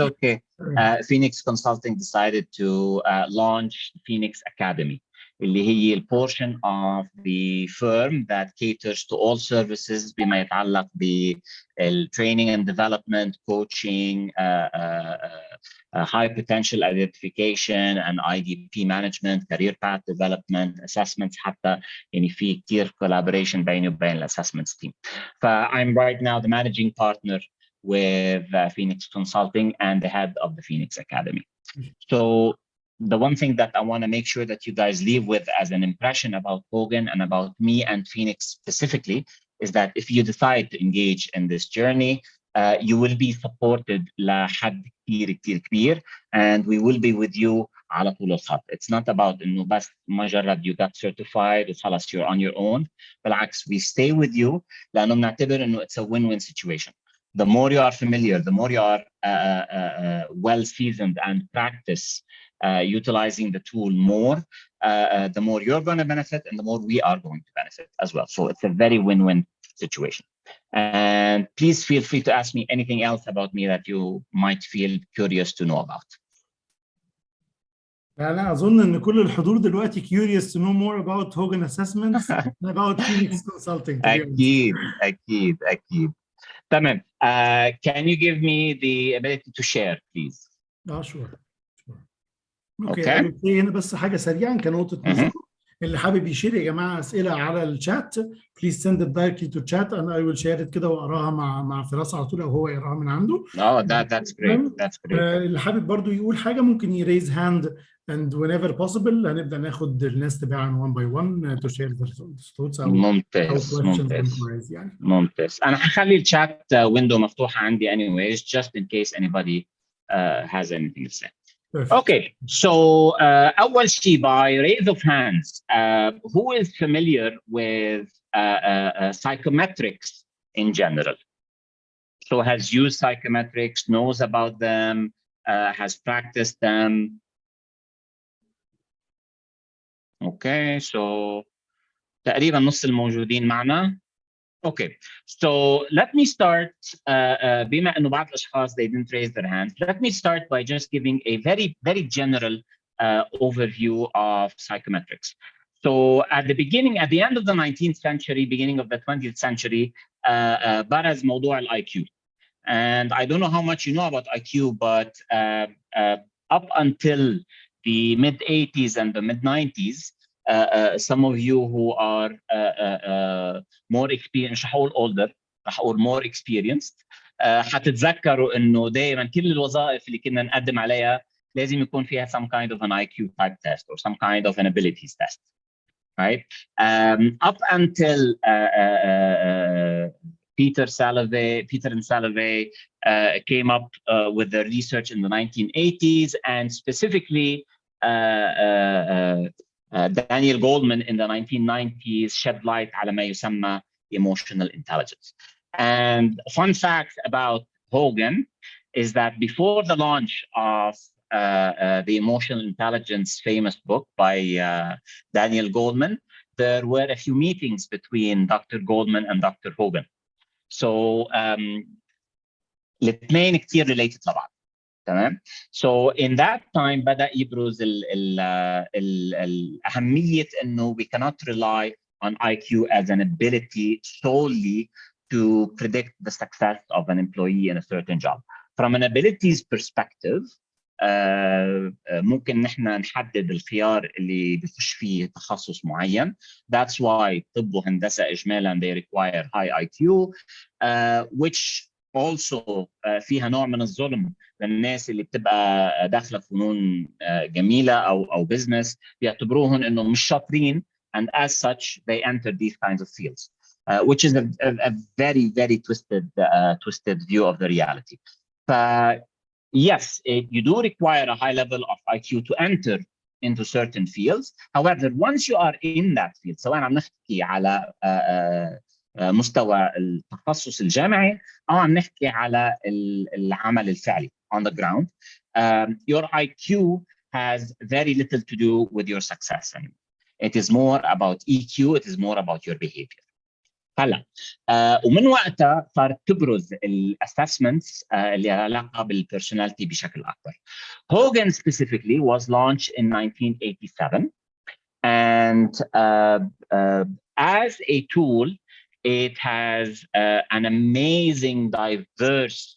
okay. Phoenix Consulting decided to launch Phoenix Academy, اللي هي البورشن of the firm that caters to all services بما يتعلق بالtraining and development, coaching, high potential identification and IDP management, career path development, assessments. حتى يعني في كتير collaboration بيني وبين الاسسمنتس team. I'm right now the managing partner with Phoenix Consulting and the head of the Phoenix Academy. So the one thing that I want to make sure that you guys leave with as an impression about Hogan and about me and Phoenix specifically is that if you decide to engage in this journey, you will be supported لحد كتير كتير كبير, and we will be with you على طول الخط. It's not about إنه بس مجرد you got certified وخلاص you're on your own. بالعكس, we stay with you لأنه بنعتبر إنه it's a win-win situation. The more you are familiar, the more you are well seasoned and practice utilizing the tool more, the more you're going to benefit and the more we are going to benefit as well. So it's a very win-win situation. And please feel free to ask me anything else about me that you might feel curious to know about. أنا أظن إن كل الحضور دلوقتي curious to know more about Hogan Assessments and about Phoenix Consulting. أكيد. تمام. Can you give me the ability to share, please? Sure. Okay. هنا بس حاجة سريعا كنقطة نظام. اللي حابب يشير يا جماعة أسئلة على الشات please send it directly to chat and I will share it كده وأقراها مع فراس على طول أو هو يقراها من عنده. That's great. اللي حابب برضو يقول حاجة ممكن يريز هاند and whenever possible هنبدأ ناخد الناس تباعا one by one to share their thoughts أو ممتاز يعني. ممتاز. أنا هخلي الشات window مفتوحة عندي anyways just in case anybody has anything to say. Perfect. Okay, so أول شيء by raise of hands, who is familiar with psychometrics in general? So has used psychometrics, knows about them, has practiced them. Okay, so تقريبا نص الموجودين معنا. Okay, so let me start, بما أنه بعض الأشخاص they didn't raise their hands, let me start by just giving a very general overview of psychometrics. So at the end of the 19th century, beginning of the 20th century, برز موضوع ال IQ. And I don't know how much you know about IQ, but up until the mid-80s and the mid-90s, some of you who are more experienced, رح أقول older, رح أقول more experienced, حتتذكروا إنه دائما كل الوظائف اللي كنا نقدم عليها لازم يكون فيها some kind of an IQ type test or some kind of an abilities test, right? Up until Peter and Salovey came up with the research in the 1980s, and specifically Daniel Goleman in the 1990s shed light على ما يسمى emotional intelligence. And fun fact about Hogan is that before the launch of the emotional intelligence famous book by Daniel Goleman, there were a few meetings between Dr. Goleman and Dr. Hogan. So الاثنين كتير related لبعض. تمام. So in that time بدأ يبرز الأهمية إنه we cannot rely on IQ as an ability solely to predict the success of an employee in a certain job. From an abilities perspective, ممكن نحن نحدد الخيار اللي بيخش فيه تخصص معين. That's why طب وهندسة إجمالا they require high IQ, which also فيها نوع من الظلم للناس اللي بتبقى داخلة فنون جميلة أو business, بيعتبروهن إنه مش شاطرين, and as such they enter these kinds of fields, which is a very twisted view of the reality. Yes, you do require a high level of IQ to enter into certain fields. However, once you are in that field, سواء عم نحكي على مستوى التخصص الجامعي أو عم نحكي على العمل الفعلي on the ground, your IQ has very little to do with your success. And it is more about EQ, it is more about your behavior. هلا ومن وقتها صارت تبرز الاسسمنتس اللي لها علاقه بالبيرسوناليتي بشكل اكبر. Hogan specifically was launched in 1987 and as a tool it has an amazing diverse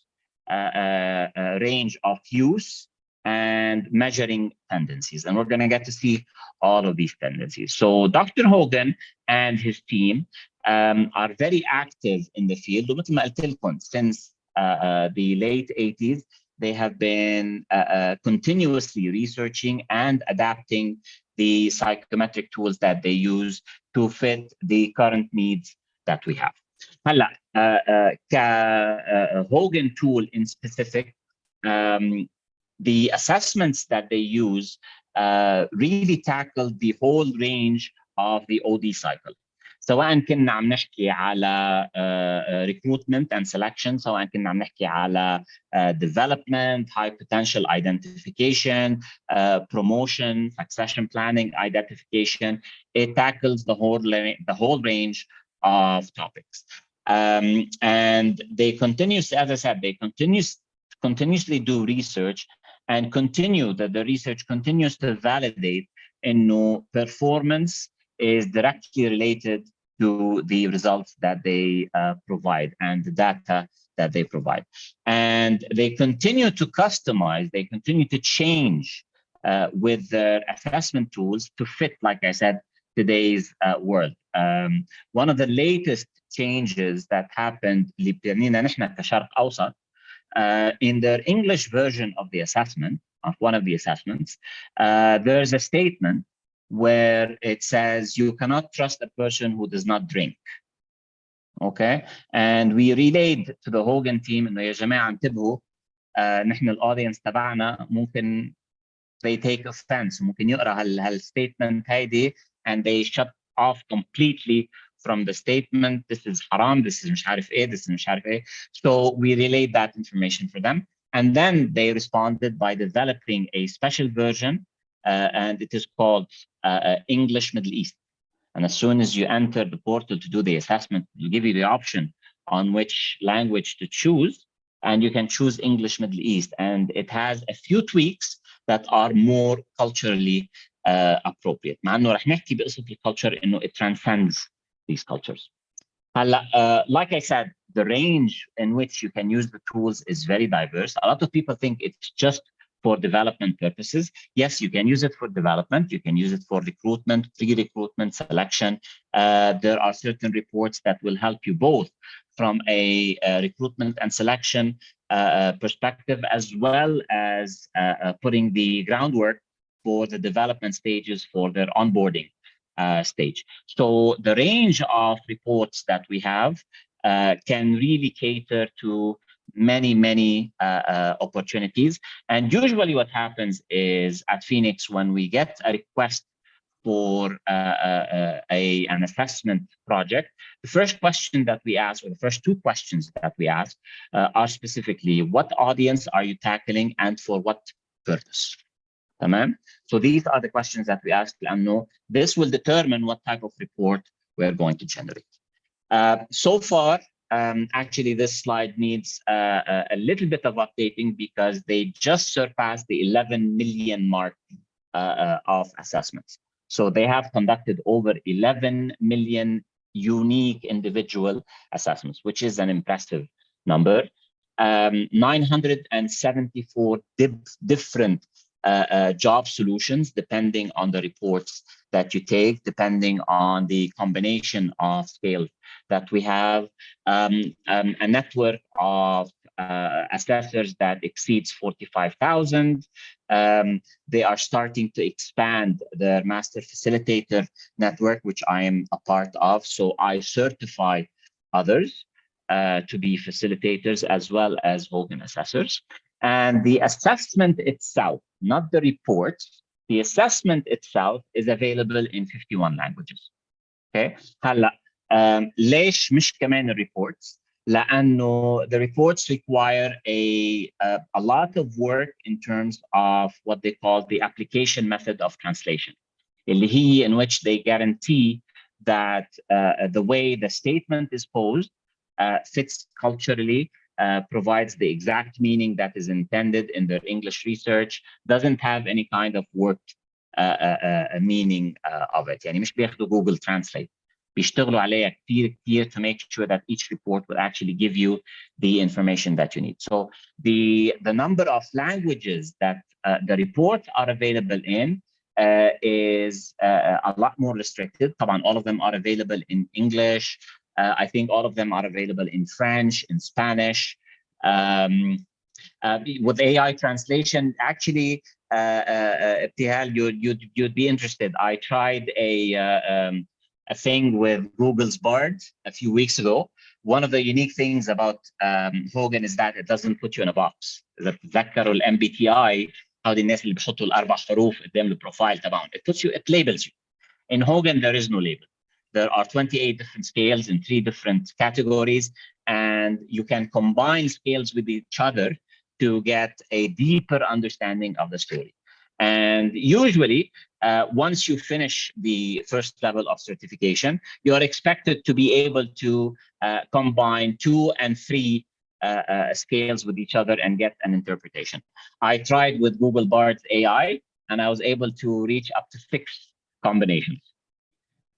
range of use and measuring tendencies, and we're going to get to see all of these tendencies. So Dr. Hogan and his team are very active in the field. ومثل ما قلت لكم, since the late 80s, they have been continuously researching and adapting the psychometric tools that they use to fit the current needs that we have. هلا Hogan tool in specific, the assessments that they use really tackle the whole range of the OD cycle. سواء كنا عم نحكي على recruitment and selection, سواء كنا عم نحكي على development, high potential identification, promotion, succession planning, identification. It tackles the whole range of topics. And they continuously, as I said, they continuously do research and the research continues to validate إنه performance is directly related to the results that they provide and the data that they provide. And they continue to customize, they continue to change with their assessment tools to fit, like I said, today's world. One of the latest changes that happened لبناننا نحن كشرق أوسط, in their English version of the assessment, of one of the assessments, there's a statement where it says you cannot trust a person who does not drink. Okay, and we relayed to the Hogan team إنه يا جماعة انتبهوا, نحن الأودينس تبعنا ممكن they take offense, ممكن يقرأ هالstatement هيدي and they shut off completely from the statement. This is haram, this is مش عارف إيه, this is مش عارف إيه. So we relayed that information for them, and then they responded by developing a special version, and it is called English Middle East. And as soon as you enter the portal to do the assessment, it'll give you the option on which language to choose, and you can choose English Middle East. And it has a few tweaks that are more culturally appropriate. مع إنه رح نحكي بقصة الculture إنه it transcends these cultures. Like I said, the range in which you can use the tools is very diverse. A lot of people think it's just for development purposes. Yes, you can use it for development. You can use it for recruitment, pre-recruitment, selection. There are certain reports that will help you both from a recruitment and selection perspective, as well as putting the groundwork for the development stages for their onboarding stage. So the range of reports that we have can really cater to many opportunities. And usually what happens is at Phoenix, when we get a request for an assessment project, the first question that we ask, or the first two questions that we ask, are specifically, what audience are you tackling and for what purpose? Tamam? So these are the questions that we ask, and this will determine what type of report we're going to generate. So far, actually, this slide needs a little bit of updating because they just surpassed the 11 million mark of assessments. So they have conducted over 11 million unique individual assessments, which is an impressive number. 974 different job solutions, depending on the reports that you take, depending on the combination of scales that we have, a network of assessors that exceeds 45,000. They are starting to expand their master facilitator network, which I am a part of. So I certify others to be facilitators as well as Hogan assessors. And the assessment itself, not the reports, the assessment itself is available in 51 languages. Okay. هلا ليش مش كمان الريبورتس؟ لأنه the reports require a lot of work in terms of what they call the application method of translation, اللي هي in which they guarantee that the way the statement is posed fits culturally, provides the exact meaning that is intended in their English research, doesn't have any kind of worked meaning of it. يعني مش بياخدوا Google Translate. بيشتغلوا عليها كتير to make sure that each report will actually give you the information that you need. So the number of languages that the reports are available in is a lot more restricted. طبعا all of them are available in English. I think all of them are available in French, in Spanish. With AI translation, actually, Ibtihal, you'd be interested. I tried a thing with Google's Bard a few weeks ago. One of the unique things about Hogan is that it doesn't put you in a box. إذا تتذكروا ال MBTI هذه الناس اللي بيحطوا الأربع حروف قدام البروفايل تبعهم. It labels you. In Hogan, there is no label. There are 28 different scales in 3 different categories, and you can combine scales with each other to get a deeper understanding of the story. And usually, once you finish the first level of certification, you are expected to be able to combine 2 and 3 scales with each other and get an interpretation. I tried with Google Bard's AI, and I was able to reach up to 6 combinations.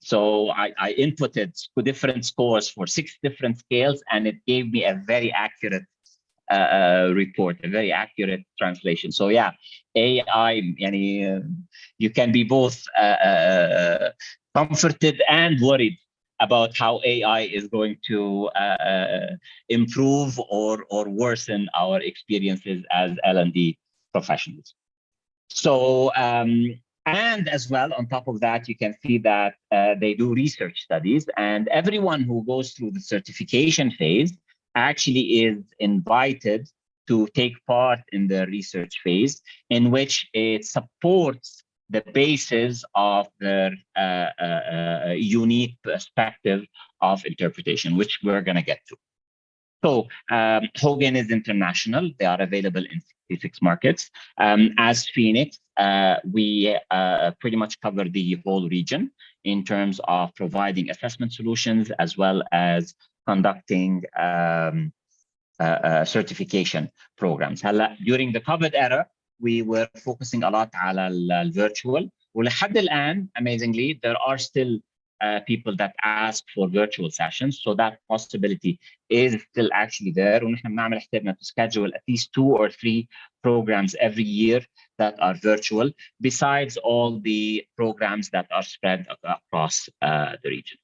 So I inputted different scores for 6 different scales, and it gave me a very accurate report, a very accurate translation. So yeah, AI, you can be both comforted and worried about how AI is going to improve or worsen our experiences as L&D professionals. So, and as well, on top of that, you can see that they do research studies, and everyone who goes through the certification phase actually is invited to take part in the research phase, in which it supports the basis of their unique perspective of interpretation, which we're going to get to. So Hogan is international. They are available in 66 markets. As Phoenix, we pretty much cover the whole region in terms of providing assessment solutions as well as conducting certification programs. During the COVID era, we were focusing a lot على virtual. ولحد الآن, amazingly, there are still people that ask for virtual sessions, so that possibility is still actually there. ونحن بنعمل حسابنا to schedule at least 2 or 3 programs every year that are virtual, besides all the programs that are spread across the region.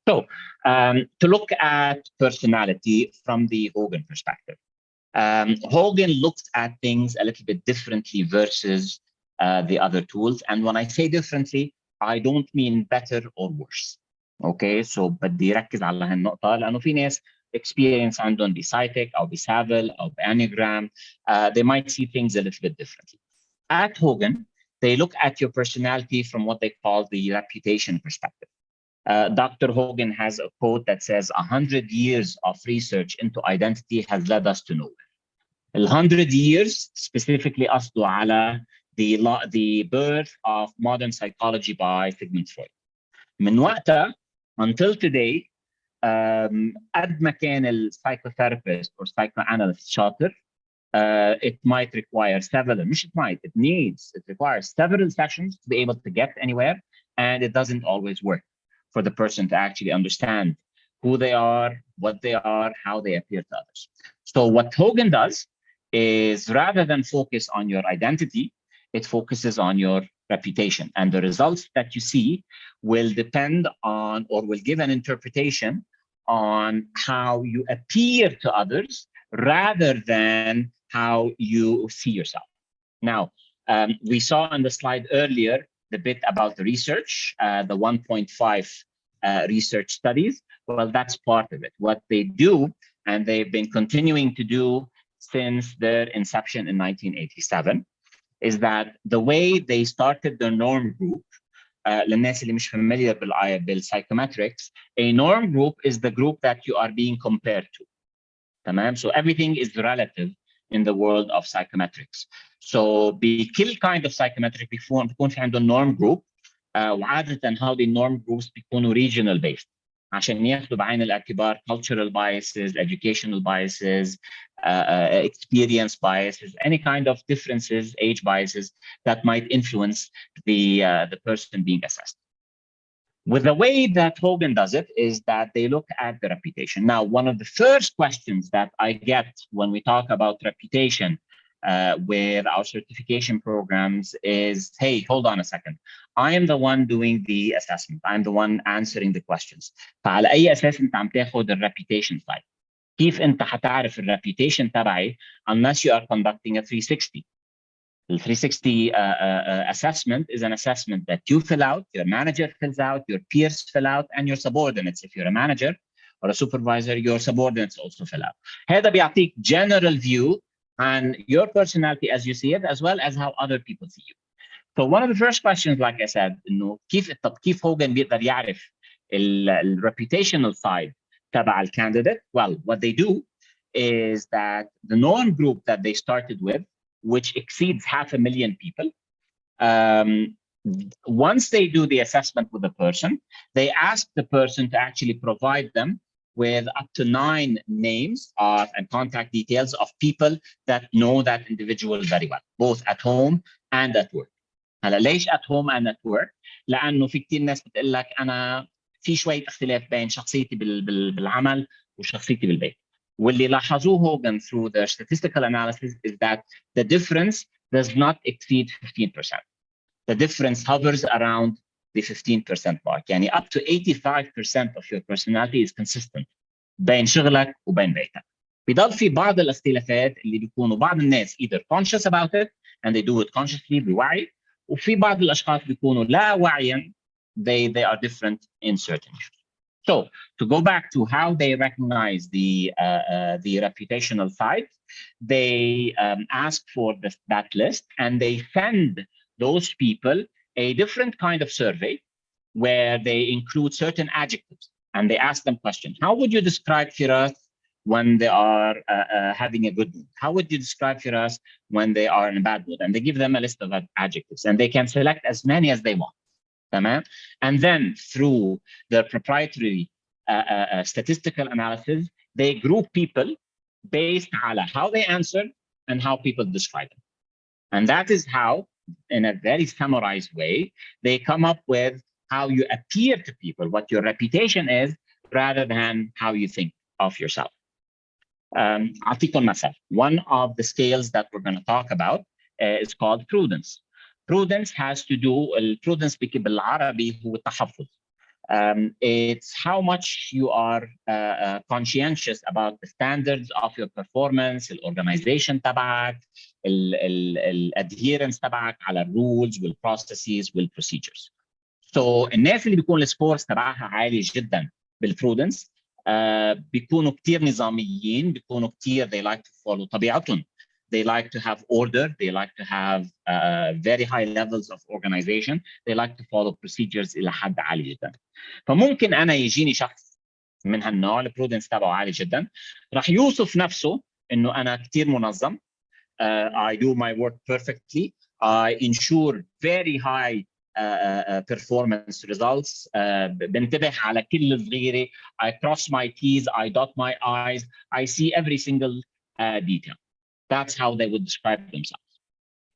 So to look at personality from the Hogan perspective, Hogan looked at things a little bit differently versus the other tools. And when I say differently, I don't mean better or worse. Okay, so بدي ركز على هالنقطة لأنه في ناس experience عندهم بسايتك أو بسافل أو بأنيجرام, they might see things a little bit differently. At Hogan, they look at your personality from what they call the reputation perspective. Dr. Hogan has a quote that says 100 years of research into identity has led us to nowhere. 100 years specifically قصده على the birth of modern psychology by Sigmund Freud. من وقتها until today, قد ما كان psychotherapist or psychoanalyst شاطر, it might require it requires several sessions to be able to get anywhere, and it doesn't always work for the person to actually understand who they are, what they are, how they appear to others. So what Hogan does is, rather than focus on your identity, it focuses on your reputation. And the results that you see will depend on, or will give an interpretation on how you appear to others rather than how you see yourself. Now, we saw on the slide earlier the bit about the research, the 1.5 research studies. Well, that's part of it. What they do, and they've been continuing to do since their inception in 1987, is that the way they started the norm group, للناس اللي مش familiar بالpsychometrics, a norm group is the group that you are being compared to. تمام? So everything is relative in the world of psychometrics. So بكل kind of psychometric بيكون في عنده norm group وعادة هذه النورم جروبس بيكونوا regional based عشان ياخذوا بعين الاعتبار cultural biases, educational biases, experience biases, any kind of differences, age biases that might influence the person being assessed. With the way that Hogan does it is that they look at the reputation. Now, one of the first questions that I get when we talk about reputation with our certification programs is, hey, hold on a second. I am the one doing the assessment. I'm the one answering the questions. فعلى أي أساس أنت عم تاخد reputation side؟ كيف أنت حتعرف reputation تبعي unless you are conducting a 360? The 360 assessment is an assessment that you fill out, your manager fills out, your peers fill out, and your subordinates. If you're a manager or a supervisor, your subordinates also fill out. هذا بيعطيك general view on your personality as you see it, as well as how other people see you. So one of the first questions, like I said, إنه كيف هوجن بيقدر يعرف ال reputational side تبع الcandidate? Well, what they do is that the norm group that they started with, which exceeds 500,000 people, once they do the assessment with the person, they ask the person to actually provide them with up to 9 names and contact details of people that know that individual very well, both at home and at work. هلا ليش at home and at work؟ لأنه في كتير ناس بتقول لك أنا في شوية اختلاف بين شخصيتي بالعمل وشخصيتي بالبيت. واللي لاحظوه هوجن through their statistical analysis is that the difference does not exceed 15%. The difference hovers around the 15% mark. يعني up to 85% of your personality is consistent بين شغلك وبين بيتك. بيضل في بعض الاختلافات اللي بيكونوا بعض الناس either conscious about it and they do it consciously بوعي، وفي بعض الأشخاص بيكونوا لا وعيا they are different in certain issues. So to go back to how they recognize the reputational side, they ask for that list and they send those people a different kind of survey where they include certain adjectives and they ask them questions. How would you describe Firas when they are having a good mood? How would you describe Firas when they are in a bad mood? And they give them a list of adjectives and they can select as many as they want. And then through their proprietary statistical analysis, they group people based on how they answer and how people describe them. And that is how, in a very summarized way, they come up with how you appear to people, what your reputation is, rather than how you think of yourself. أعطيكم مثال. One of the scales that we're going to talk about is called prudence. Prudence has to do, prudence بالعربي هو التحفظ. It's how much you are conscientious about the standards of your performance, the organization تبعك, adherence تبعك على rules, processes, procedures. So الناس اللي بيكون السكورز تبعها عالي جدا بالprudence بيكونوا كتير نظاميين، بيكونوا كتير they like to follow طبيعتهم. They like to have order. They like to have very high levels of organization. They like to follow procedures إلى حد عالي جدا. فممكن أنا يجيني شخص من هالنوع البرودنس تبعه عالي جدا، راح يوصف نفسه إنه أنا كتير منظم. I do my work perfectly. I ensure very high performance results. بنتبه على كل صغيرة. I cross my T's. I dot my I's. I see every single detail. That's how they would describe themselves.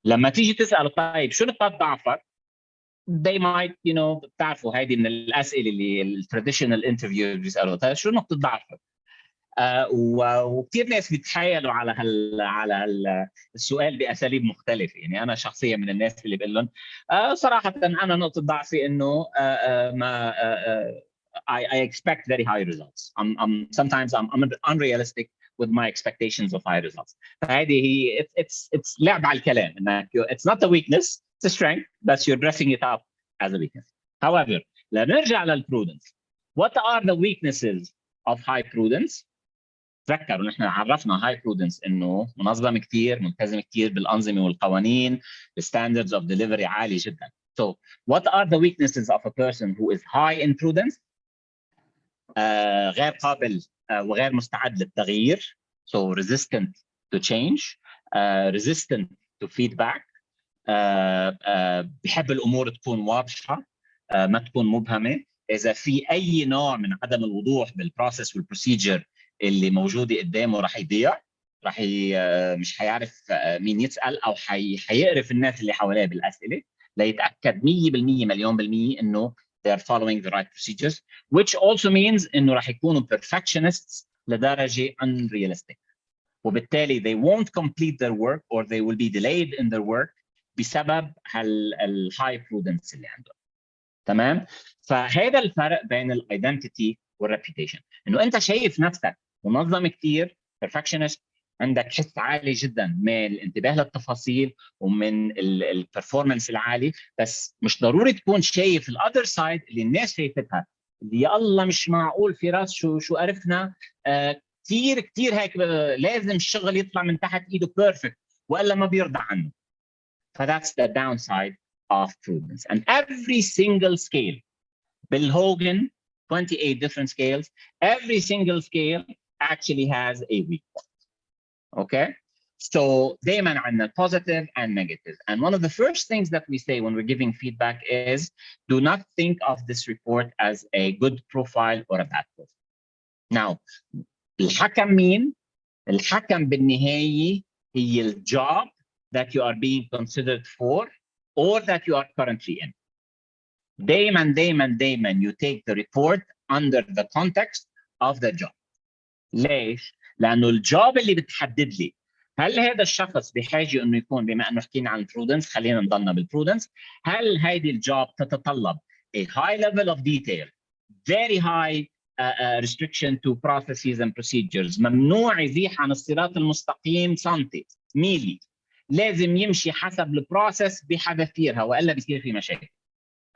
لما تيجي تسأل طيب شو نقاط ضعفك؟ They might, بتعرفوا هيدي من الأسئلة اللي التراديشنال انترفيو بيسألوا طيب شو نقطة ضعفك؟ وكثير ناس بيتحايلوا على السؤال بأساليب مختلفة. يعني أنا شخصيا من الناس اللي بقول لهم صراحة أنا نقطة ضعفي إنه ما I expect very high results. Sometimes I'm unrealistic with my expectations of high results. فهذه هي it's لعب على الكلام إنك it's not a weakness, it's a strength, but you're dressing it up as a weakness. However, لنرجع للprudence. What are the weaknesses of high prudence? تذكروا نحن عرفنا high prudence إنه منظم كتير، ملتزم كتير بالأنظمة والقوانين، the standards of delivery عالي جدا. So what are the weaknesses of a person who is high in prudence? غير قابل وغير مستعد للتغيير. So resistant to change, resistant to feedback, بحب الأمور تكون واضحة, ما تكون مبهمه. اذا في اي نوع من عدم الوضوح بالبروسيس والبروسيجر اللي موجوده قدامه راح يضيع، راح مش حيعرف مين يسال، او حيقرف الناس اللي حواليه بالاسئله، ليتاكد 100% مليون بالمية انه they are following the right procedures, which also means انه راح يكونوا perfectionists لدرجه unrealistic. وبالتالي they won't complete their work or they will be delayed in their work بسبب الهاي prudence اللي عندهم. تمام؟ فهذا الفرق بين الايدنتيتي والريبيوتيشن، انه انت شايف نفسك منظم كثير، perfectionist، عندك حس عالي جدا من الانتباه للتفاصيل ومن البرفورمانس العالي، بس مش ضروري تكون شايف الاذر سايد اللي الناس شايفتها، اللي يا الله مش معقول في راس شو عرفنا كثير هيك لازم الشغل يطلع من تحت ايده بيرفكت والا ما بيرضى عنه. فذاتس the downside of prudence. And every single scale بالهوجن 28 different scales, every single scale actually has a weak point. Okay, so دايما عندنا positive and negative, and one of the first things that we say when we're giving feedback is do not think of this report as a good profile or a bad profile. Now الحكم مين؟ الحكم بالنهاية هي الجوب that you are being considered for or that you are currently in. دايما you take the report under the context of the job. ليش؟ لأنه الجوب اللي بتحدد لي هل هذا الشخص بحاجة إنه يكون، بما إنه حكينا عن البرودنس خلينا نضلنا بالبرودنس، هل هذه الجوب تتطلب a high level of detail, very high restriction to processes and procedures، ممنوع يزيح عن الصراط المستقيم سنتي ميلي، لازم يمشي حسب البروسيس بحذافيرها والا بيصير في مشاكل،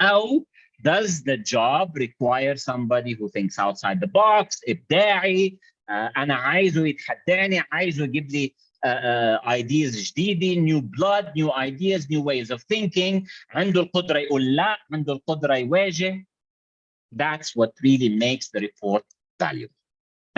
او does the job require somebody who thinks outside the box، ابداعي، انا عايزه يتحداني، عايزه يجيب لي ideas جديده، new blood, new ideas, new ways of thinking، عنده القدره يقول لا، عنده القدره يواجه. That's what really makes the report valuable.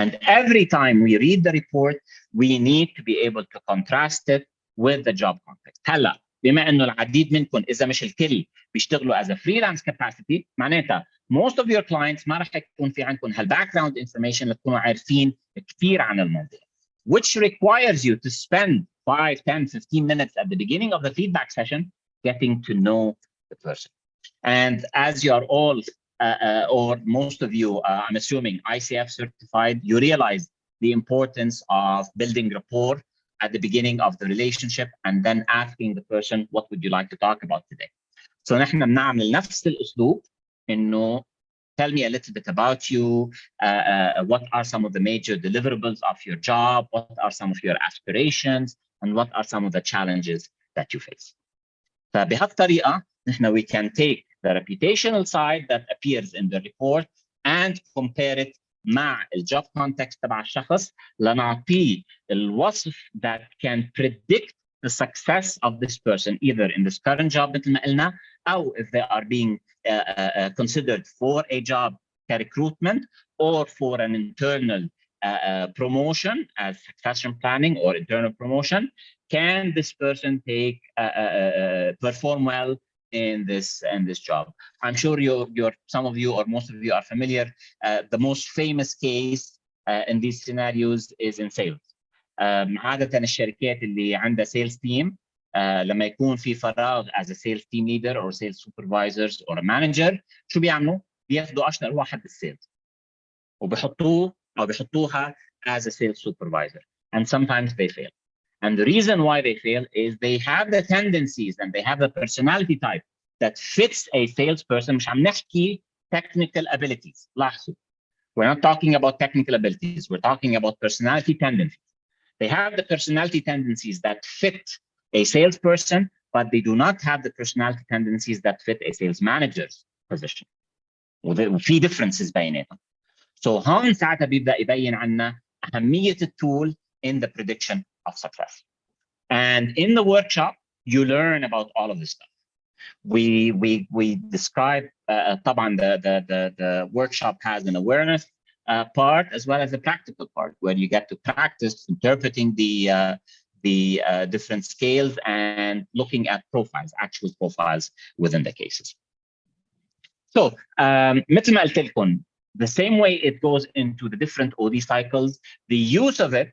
And every time we read the report, we need to be able to contrast it with the job context. هلا بما انه العديد منكم اذا مش الكل بيشتغلوا as a freelance capacity، معناتها most of your clients ما راح يكون في عندكم هالباكجراوند information لتكونوا عارفين كثير عن الموضوع، which requires you to spend 5, 10, 15 minutes at the beginning of the feedback session getting to know the person. And as you are all or most of you, I'm assuming ICF certified, you realize the importance of building rapport at the beginning of the relationship and then asking the person, what would you like to talk about today? So نحن بنعمل نفس الأسلوب إنه tell me a little bit about you, what are some of the major deliverables of your job, what are some of your aspirations, and what are some of the challenges that you face. فبهالطريقة نحن we can take the reputational side that appears in the report and compare it مع الجوب context تبع الشخص لنعطيه الوصف that can predict the success of this person either in this current job مثل ما قلنا أو if they are being considered for a job recruitment or for an internal promotion as succession planning or internal promotion. Can this person take perform well in this job? I'm sure some of you or most of you are familiar. The most famous case in these scenarios is in sales. عادة الشركات اللي عندها sales team لما يكون في فراغ as a sales team leader or sales supervisors or a manager شو بيعملوا؟ بياخدوا أشطر واحد بالسيلز وبيحطوه أو بيحطوها as a sales supervisor, and sometimes they fail. And the reason why they fail is they have the tendencies and they have the personality type that fits a salesperson. مش عم نحكي technical abilities. لاحظوا. We're not talking about technical abilities. We're talking about personality tendencies. They have the personality tendencies that fit a salesperson, but they do not have the personality tendencies that fit a sales manager's position. وفي differences بيناتهم. So هون ساعتها بيبدأ يبين عنا أهمية التول in the prediction of success. And in the workshop, you learn about all of this stuff. We describe طبعا the workshop has an awareness part as well as a practical part where you get to practice interpreting the different scales and looking at profiles, actual profiles within the cases. So مثل ما قلت لكم, the same way it goes into the different OD cycles, the use of it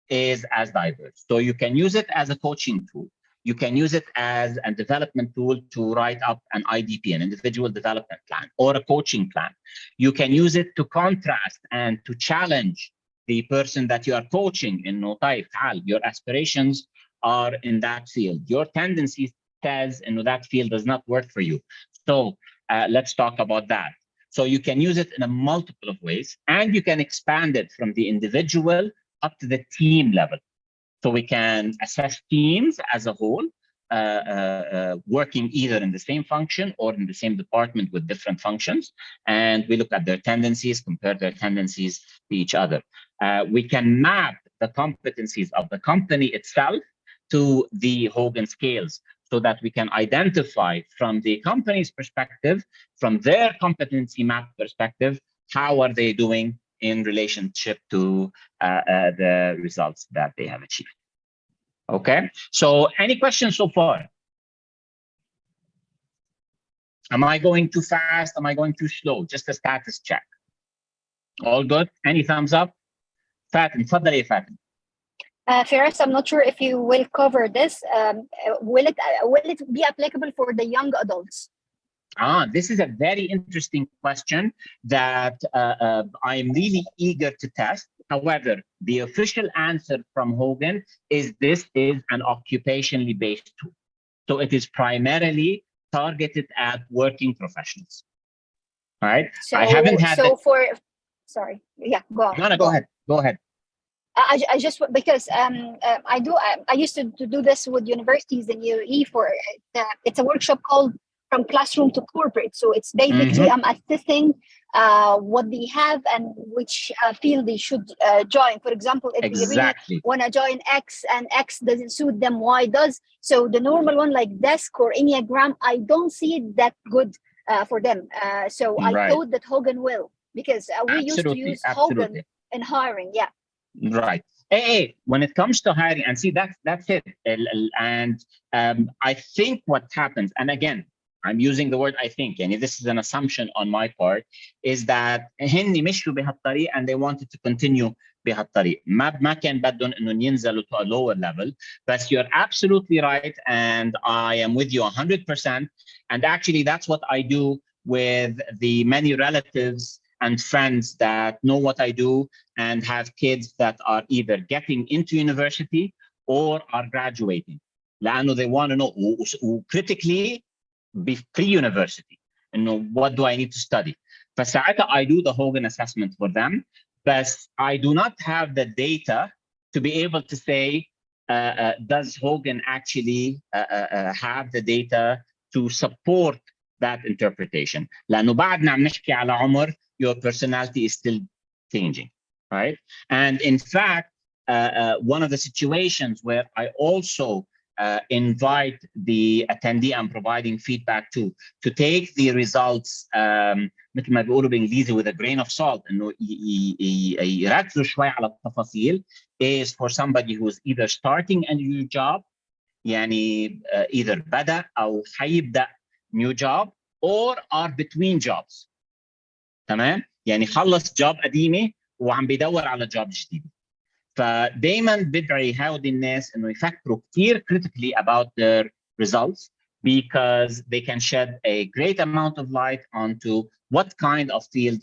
is as diverse. So you can use it as a coaching tool. You can use it as a development tool to write up an IDP, an individual development plan, or a coaching plan. You can use it to contrast and to challenge the person that you are coaching in طيب تعال, your aspirations are in that field. Your tendency says in that field does not work for you. So let's talk about that. So you can use it in a multiple of ways, and you can expand it from the individual up to the team level. So we can assess teams as a whole, working either in the same function or in the same department with different functions. And we look at their tendencies, compare their tendencies to each other. We can map the competencies of the company itself to the Hogan scales, so that we can identify from the company's perspective, from their competency map perspective, how are they doing in relationship to the results that they have achieved. Okay, so any questions so far? Am I going too fast? Am I going too slow? Just a status check. All good? Any thumbs up? Fatin, تفضل يا فاتن. Firas, I'm not sure if you will cover this. Will it be applicable for the young adults? This is a very interesting question that I'm really eager to test. However, the official answer from Hogan is this is an occupationally based tool. So it is primarily targeted at working professionals. All right. So, I haven't had sorry. Yeah, go on. No, go ahead. Go ahead. I just, because I used to do this with universities in UAE for it's a workshop called From Classroom to Corporate. So it's basically I'm assessing what they have and which field they should join. For example, if they really want to join X and X doesn't suit them, Y does. So the normal one like desk or Enneagram, I don't see it that good for them. So I thought that Hogan will, because we used to use Hogan in hiring. Yeah. Right. Hey, when it comes to hiring, and see, that's it. And I think what happens, and again, I'm using the word I think, and this is an assumption on my part, is that هن مشوا بهالطريق and they wanted to continue بهالطريق. ما كان بدهم إنهم ينزلوا to a lower level. But you're absolutely right, and I am with you 100%. And actually, that's what I do with the many relatives and friends that know what I do and have kids that are either getting into university or are graduating. لأنه they want to know critically pre-university, what do I need to study? فساعتها I do the Hogan assessment for them, but I do not have the data to be able to say, does Hogan actually have the data to support that interpretation? لأنه بعدنا عم نحكي على عمر, your personality is still changing, right? And in fact, one of the situations where I also invite the attendee I'm providing feedback to take the results مثل ما بيقولوا بالإنجليزي with a grain of salt, إنه يركزوا شوي على التفاصيل, is for somebody who's either starting a new job, يعني either بدأ أو حيبدأ new job, or are between jobs. تمام؟ يعني خلص job قديمة وعم بيدور على job جديد. فدايما بدعي هؤلاء الناس انه يفكروا كثير critically about their results, because they can shed a great amount of light onto what kind of field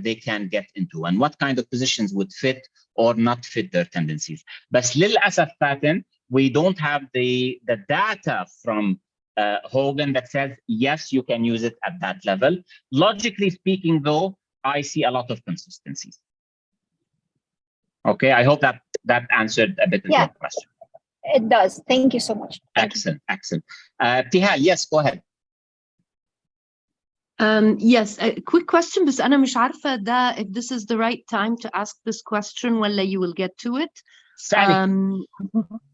they can get into and what kind of positions would fit or not fit their tendencies. بس للأسف فاتن, we don't have the data from Hogan that says, yes, you can use it at that level. Logically speaking, though, I see a lot of consistencies. Okay, I hope that answered a bit of your question. It does. Thank you so much. Excellent. Tihal, yes, go ahead. Yes, a quick question, بس أنا مش عارفة ده if this is the right time to ask this question ولا you will get to it.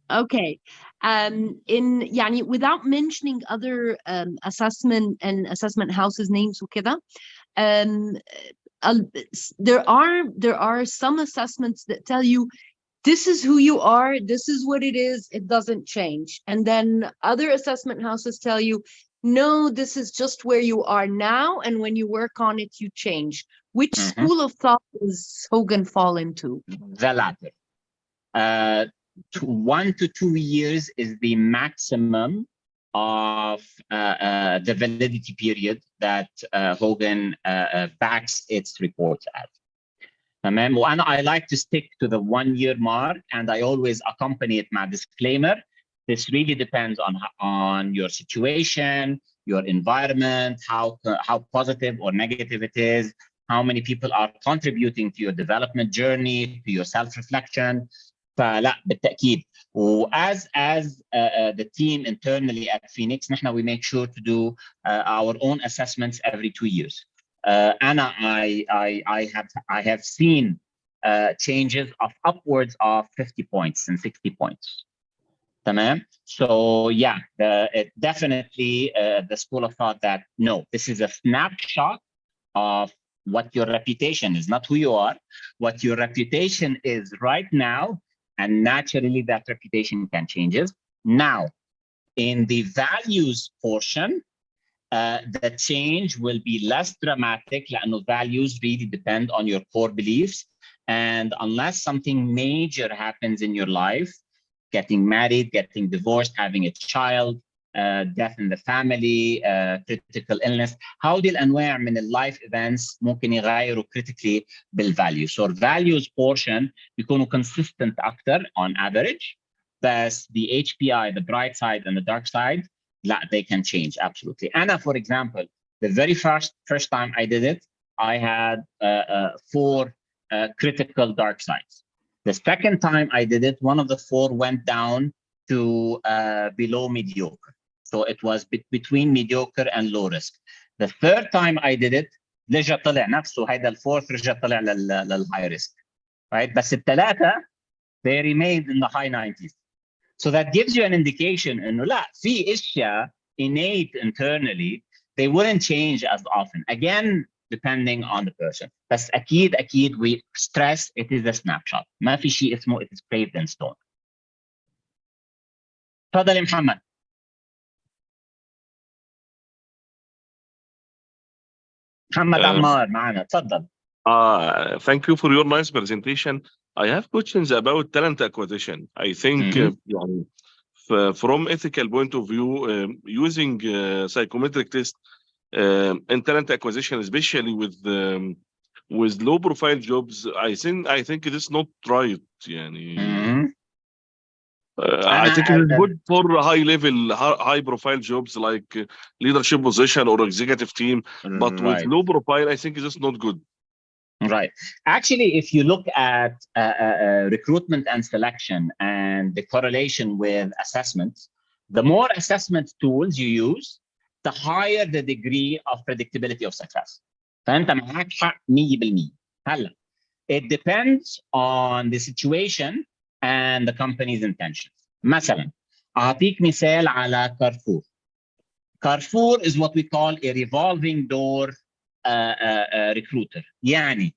Okay. يعني without mentioning other assessment houses names وكده, there are some assessments that tell you this is who you are, this is what it is, it doesn't change. And then other assessment houses tell you no, this is just where you are now, and when you work on it, you change. Which school of thought does Hogan fall into? The latter. 1 to 2 years is the maximum of the validity period that Hogan backs its reports at. And I like to stick to the 1 year mark, and I always accompany it with disclaimer. This really depends on your situation, your environment, how positive or negative it is, how many people are contributing to your development journey, to your self-reflection. فلا بالتأكيد. As the team internally at Phoenix, we make sure to do our own assessments every 2 years. Anna, I have seen changes of upwards of 50 points and 60 points. تمام? So yeah, it definitely the school of thought that no, this is a snapshot of what your reputation is, not who you are, what your reputation is right now, and naturally that reputation can change. Now, in the values portion, the change will be less dramatic because values really depend on your core beliefs. And unless something major happens in your life, getting married, getting divorced, having a child, death in the family, critical illness, هودي الأنواع من اللايف events ممكن يغيروا critically بالvalues. So values portion بيكونوا consistent أكتر on average, but the HPI, the bright side and the dark side, they can change absolutely. Anna, for example, the very first time I did it, I had 4 critical dark sides. The second time I did it, one of the 4 went down to below mediocre. So it was between mediocre and low risk. The third time I did it, رجع طلع نفسه هيدا الفورث رجع طلع للhigh risk, right? بس الثلاثة they remained in the high 90s. So that gives you an indication إنه لا في أشياء innate internally, they wouldn't change as often. Again, depending on the person. بس أكيد we stress it is a snapshot. ما في شيء اسمه it is paved in stone. تفضل يا محمد. محمد عمار معنا تفضل. Thank you for your nice presentation. I have questions about talent acquisition. I think from ethical point of view, using psychometric test in talent acquisition, especially with low profile jobs, I think it is not right. I think it is good for high level, high profile jobs like leadership position or executive team, but with low profile, I think it is not good. Right. Actually, if you look at recruitment and selection and the correlation with assessments, the more assessment tools you use, the higher the degree of predictability of success. فأنت معك حق 100%. هلا it depends on the situation and the company's intentions. مثلا أعطيك مثال على كارفور. Carrefour is what we call a revolving door recruiter. يعني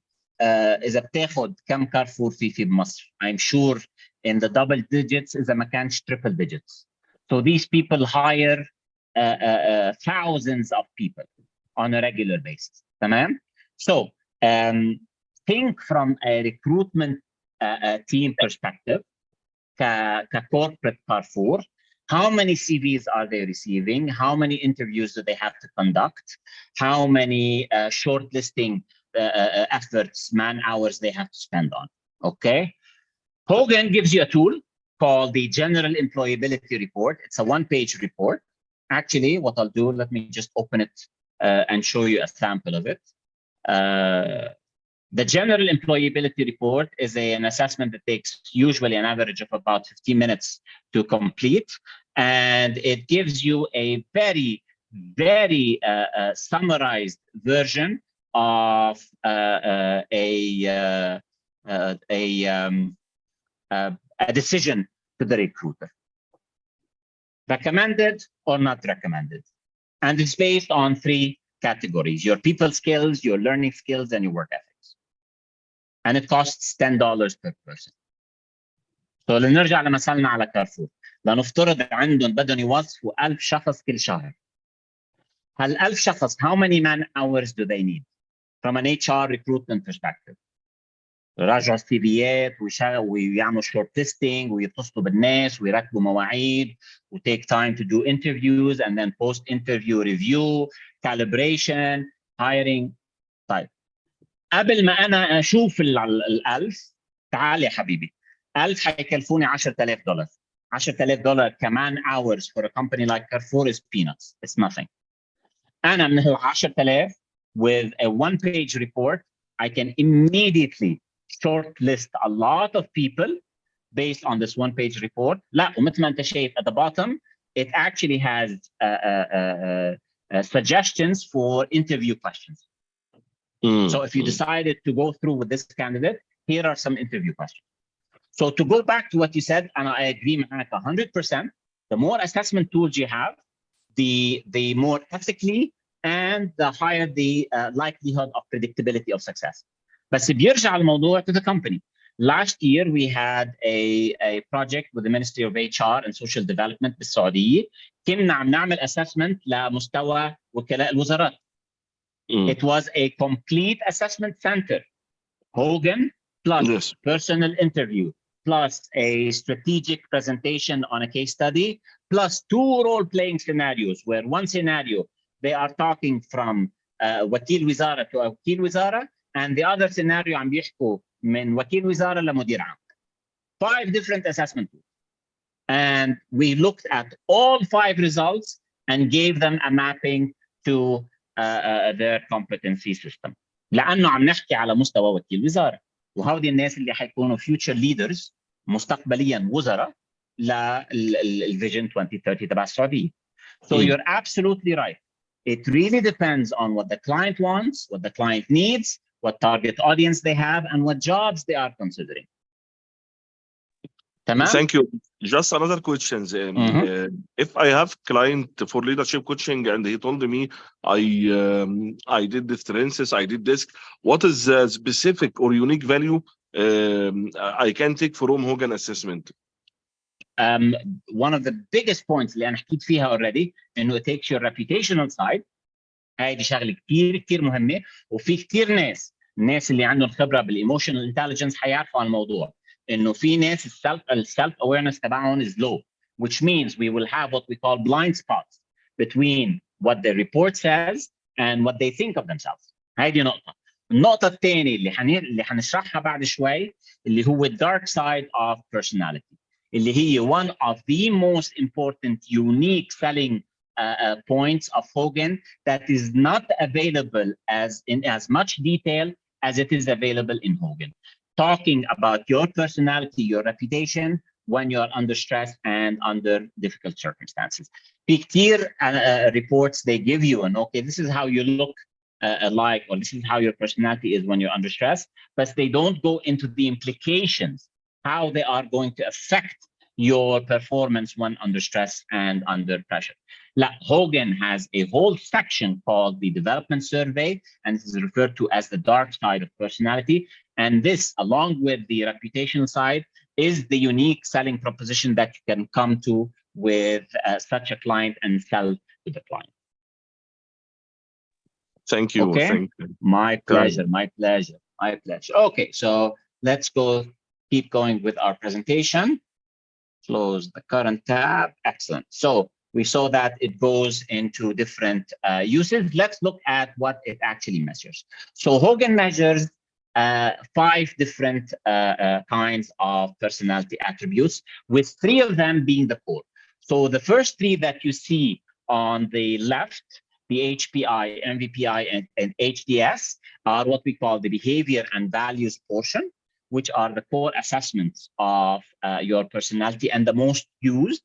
إذا بتاخد كم كارفور في بمصر, I'm sure in the double digits إذا ما كانش triple digits. So these people hire thousands of people on a regular basis. تمام? So think from a recruitment team perspective, corporate Carrefour, how many CVs are they receiving? How many interviews do they have to conduct? How many shortlisting efforts, man hours they have to spend on? Okay. Hogan gives you a tool called the General Employability Report. It's a 1-page report. Actually, what I'll do, let me just open it and show you a sample of it. The General Employability Report is an assessment that takes usually an average of about 15 minutes to complete. And it gives you a very, very summarized version of a decision to the recruiter. Recommended or not recommended. And it's based on 3 categories: your people skills, your learning skills, and your work ethics. And it costs $10 per person. So لنرجع لمثلنا على كارفور. لنفترض عندهم بدهم يوظفوا 1000 شخص كل شهر. هال1000 شخص how many man hours do they need from an HR recruitment perspective؟ يراجعوا السيفيات ويعملوا شورت ليستنج ويتصلوا بالناس ويرتبوا مواعيد وتيك تايم to do interviews and then post interview review calibration hiring. طيب قبل ما انا اشوف ال1000 تعال يا حبيبي 1000 هيكلفوني $10,000. $10,000 كمان hours for a company like Carrefour is peanuts. It's nothing. أنا من ال 10,000 with a one-page report I can immediately shortlist a lot of people based on this one-page report. لا ومثل ما أنت شايف at the bottom it actually has suggestions for interview questions. So if you decided to go through with this candidate, here are some interview questions. So to go back to what you said, and I agree معك 100%, the more assessment tools you have, the more ethically and the higher the likelihood of predictability of success. بس بيرجع الموضوع to the company. Last year we had a project with the Ministry of HR and Social Development بالسعودية. كنا عم نعمل assessment لمستوى وكلاء الوزارات. It was a complete assessment center. Hogan plus personal interview, plus a strategic presentation on a case study, plus 2 role-playing scenarios where one scenario, they are talking from وكيل وزارة to وكيل وزارة, and the other scenario عم بيحكوا من وكيل وزارة لمدير عام. 5 different assessment tools. And we looked at all 5 results and gave them a mapping to their competency system. لأنه عم نحكي على مستوى وكيل وزارة. وهودي الناس اللي حيكونوا future leaders مستقبليا وزراء للفيجن 2030 تبع السعودية. So you're absolutely right. It really depends on what the client wants, what the client needs, what target audience they have, and what jobs they are considering. Thank you. Just another question. If I have client for leadership coaching and he told me I did this training, I did this, what is the specific or unique value I can take from Hogan Assessment? One of the biggest points اللي أنا حكيت فيها already إنه it takes your reputational side. هذه شغلة كتير مهمة. وفي كتير ناس اللي عندهم خبرة بالemotional intelligence حيعرفوا عن الموضوع. إنه في ناس self awareness تبعهم is low, which means we will have what we call blind spots between what the report says and what they think of themselves. هذه نقطة. النقطة الثانية اللي حنشرحها بعد شوي اللي هو dark side of personality, اللي هي one of the most important unique selling points of Hogan that is not available in as much detail as it is available in Hogan. Talking about your personality, your reputation when you're under stress and under difficult circumstances. في كتير reports they give you and okay, this is how you look like, or this is how your personality is when you're under stress, but they don't go into the implications, how they are going to affect your performance when under stress and under pressure. Hogan has a whole section called the development survey, and this is referred to as the dark side of personality. And this, along with the reputational side, is the unique selling proposition that you can come to with such a client and sell to the client. Thank you. Okay. Thank you. My pleasure. Okay, so let's keep going with our presentation. Close the current tab. Excellent. So we saw that it goes into different uses. Let's look at what it actually measures. So Hogan measures 5 different kinds of personality attributes, with 3 of them being the core. So the first 3 that you see on the left, the HPI, MVPI, and HDS, are what we call the behavior and values portion, which are the core assessments of your personality and the most used.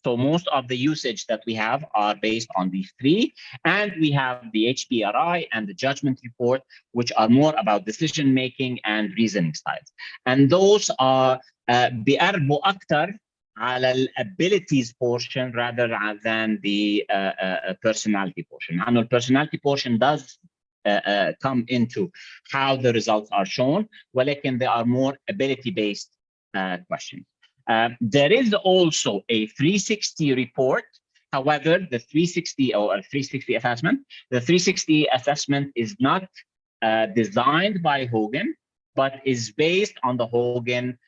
So most of the usage that we have are based on these 3. And we have the HBRI and the judgment report, which are more about decision-making and reasoning styles. And those are بيقربوا أكتر على ال abilities portion rather than the personality portion. And the personality portion does come into how the results are shown, ولكن they are more ability-based questions. There is also a 360 report However, the 360 or 360 assessment, the 360 assessment is not designed by Hogan, but is based on the Hogan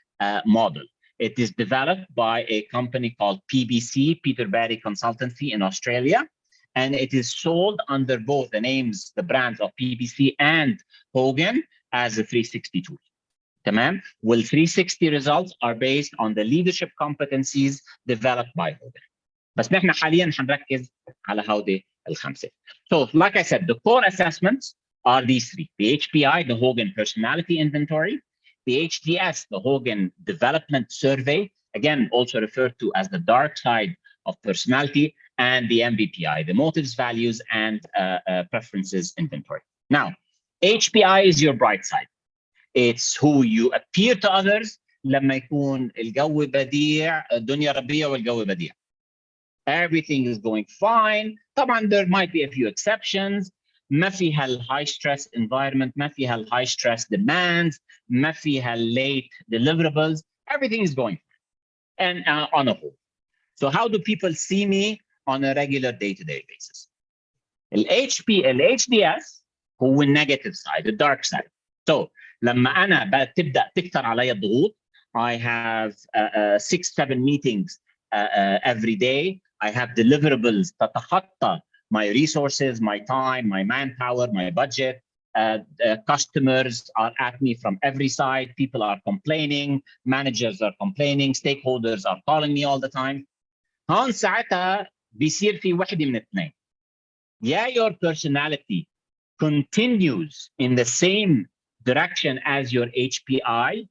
model. It is developed by a company called PBC, Peter Barry Consultancy in Australia, and it is sold under both the names, the brands of PBC and Hogan as a 360 tool. تمام? Well, 360 results are based on the leadership competencies developed by Hogan. بس نحن حاليا حنركز على هودي الخمسة. So, like I said, the core assessments are these three: the HPI, the Hogan Personality Inventory; the HDS, the Hogan Development Survey, again also referred to as the dark side of personality; and the MVPI, the Motives, Values, and Preferences Inventory. Now, HPI is your bright side. It's who you appear to others لما يكون الجو بديع، الدنيا ربيع والجو بديع. Everything is going fine. طبعا there might be a few exceptions. ما فيها high stress environment، ما فيها high stress demands، ما فيها late deliverables. Everything is going fine and on a whole. So how do people see me on a regular day-to-day basis? HDS هو negative side, the dark side. So لما أنا تبدأ تكتر علي الضغوط, I have 6-7 meetings every day. I have deliverables تتخطى my resources, my time, my manpower, my budget. Customers are at me from every side. People are complaining. Managers are complaining. Stakeholders are calling me all the time. هون ساعتها بيصير في وحدة من اثنين. Yeah, your personality continues in the same direction as your HPI,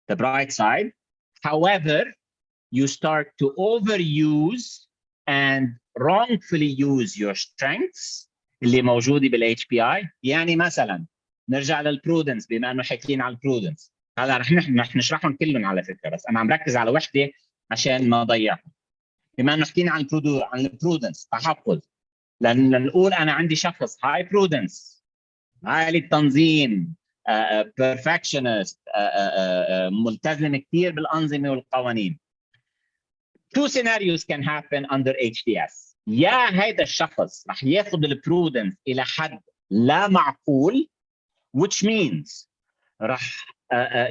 the bright side. However, you start to overuse and wrongfully use your strengths اللي موجودة بالHPI. يعني مثلا نرجع للبرودنس، بما انه حكينا على البرودنس. هلا رح نشرحهم كلهم على فكرة، بس انا عم ركز على وحدة عشان ما اضيعهم. بما انه حكينا عن البرودنس، تحفظ، لان نقول انا عندي شخص هاي برودنس، عالي التنظيم، perfectionist، ملتزم كثير بالأنظمة والقوانين. Two scenarios can happen under HDS. يا هذا الشخص رح ياخذ البرودنس إلى حد لا معقول، which means رح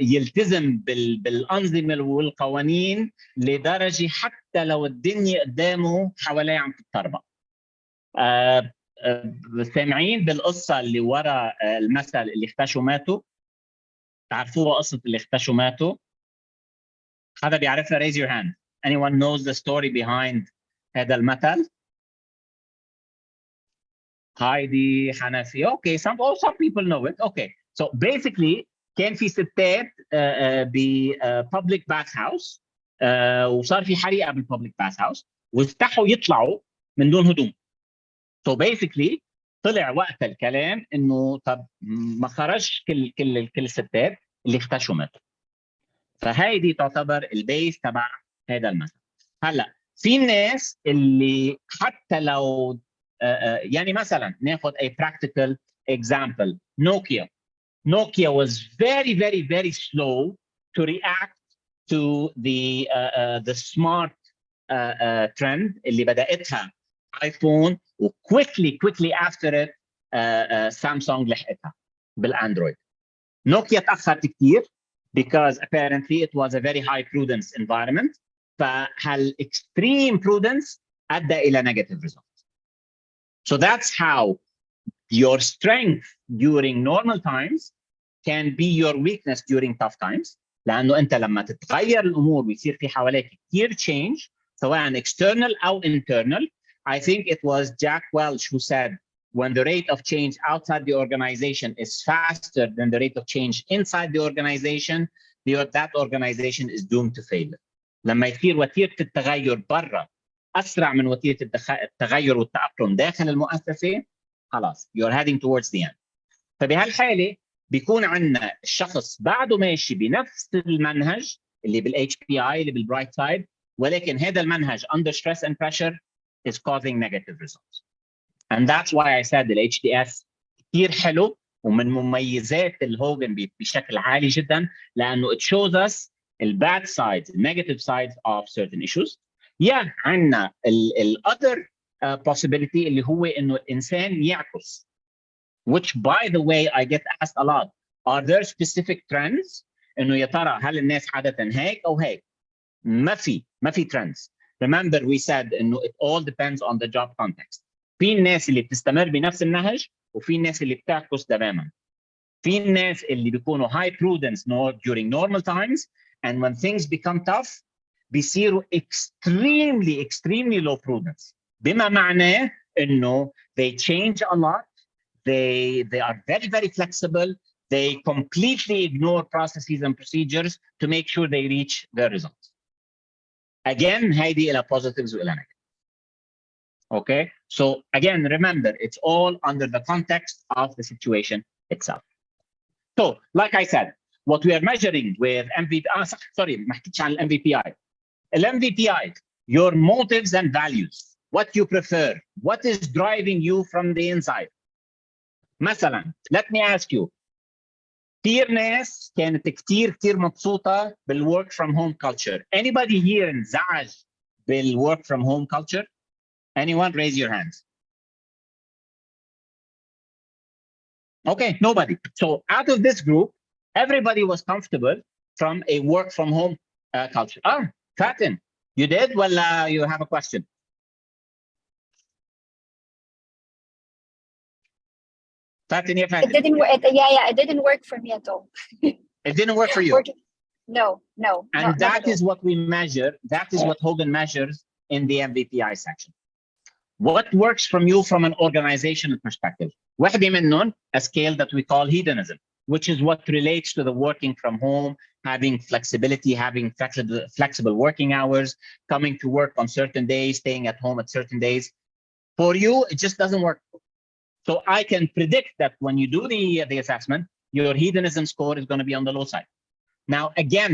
يلتزم بالأنظمة والقوانين لدرجة حتى لو الدنيا قدامه حواليه عم تتطربق. سامعين بالقصة اللي ورا المثل اللي اختشوا ماتوا؟ تعرفوها قصة اللي اختشوا ماتوا؟ حدا بيعرفها؟ raise your hand. Anyone knows the story behind هذا المثل؟ هايدي حنفي. Okay, some people know it. Okay, so basically كان في ستات ب public bath house وصار في حريقة بالpublic bath house واستحوا يطلعوا من دون هدوم. So basically طلع وقت الكلام انه طب ما خرجش كل الستات اللي اختشوا ماتوا. فهاي دي تعتبر البيس تبع هذا المثل. هلا في الناس اللي حتى لو يعني مثلا ناخذ a practical example. Nokia was very slow to react to the smart trend اللي بدأتها ايفون، وquickly after it سامسونج لحقتها بالاندرويد. نوكيا تاخرت كثير because apparently it was a very high prudence environment. فهالextreme prudence ادى الى negative results. So that's how your strength during normal times can be your weakness during tough times. لانه انت لما تتغير الامور ويصير في حواليك كثير change سواء external او internal. I think it was Jack Welch who said, when the rate of change outside the organization is faster than the rate of change inside the organization, that organization is doomed to fail. لما يصير وتيرة التغير برا أسرع من وتيرة التغير والتأقلم داخل المؤسسة، خلاص you're heading towards the end. فبهالحالة بيكون عندنا الشخص بعده ماشي بنفس المنهج اللي بالHPI اللي بالبرايت سايد، ولكن هذا المنهج under stress and pressure is causing negative results. And that's why I said the HDS كتير حلو ومن مميزات الهوجن بشكل عالي جدا، لأنه it shows us the bad sides, the negative sides of certain issues. Yeah, عندنا ال other possibility اللي هو إنه الإنسان يعكس. Which, by the way, I get asked a lot. Are there specific trends? إنه يا ترى هل الناس عادة هيك أو هيك؟ ما في trends. Remember we said إنه it all depends on the job context. في الناس اللي بتستمر بنفس النهج وفي الناس اللي بتعكس تماما. في الناس اللي بيكونوا high prudence during normal times, and when things become tough بيصيروا extremely low prudence. بما معناه إنه they change a lot. They are very flexible. They completely ignore processes and procedures to make sure they reach their results. Again, هيدي إلى positives وإلى negatives. Okay, so again, remember, it's all under the context of the situation itself. So, like I said, what we are measuring with MVP, ما حكيتش عن MVPI. MVPI, your motives and values, what you prefer, what is driving you from the inside. مثلا, let me ask you, كتير ناس كانت كتير مبسوطة بالwork from home culture. Anybody here انزعج بالwork from home culture? Anyone? Raise your hands. Okay, nobody. So out of this group, everybody was comfortable from a work from home culture. Fatin, you did? Well, you have a question. Fatin, yeah, Fatin. It didn't work. It didn't work for me at all. It didn't work for you? No. And that is what we measure. That is what Hogan measures in the MVPI section. What works from you from an organizational perspective? واحدة منهم, a scale that we call hedonism, which is what relates to the working from home, having flexibility, having flexible working hours, coming to work on certain days, staying at home at certain days. For you, it just doesn't work. So I can predict that when you do the assessment, your hedonism score is going to be on the low side. Now, again,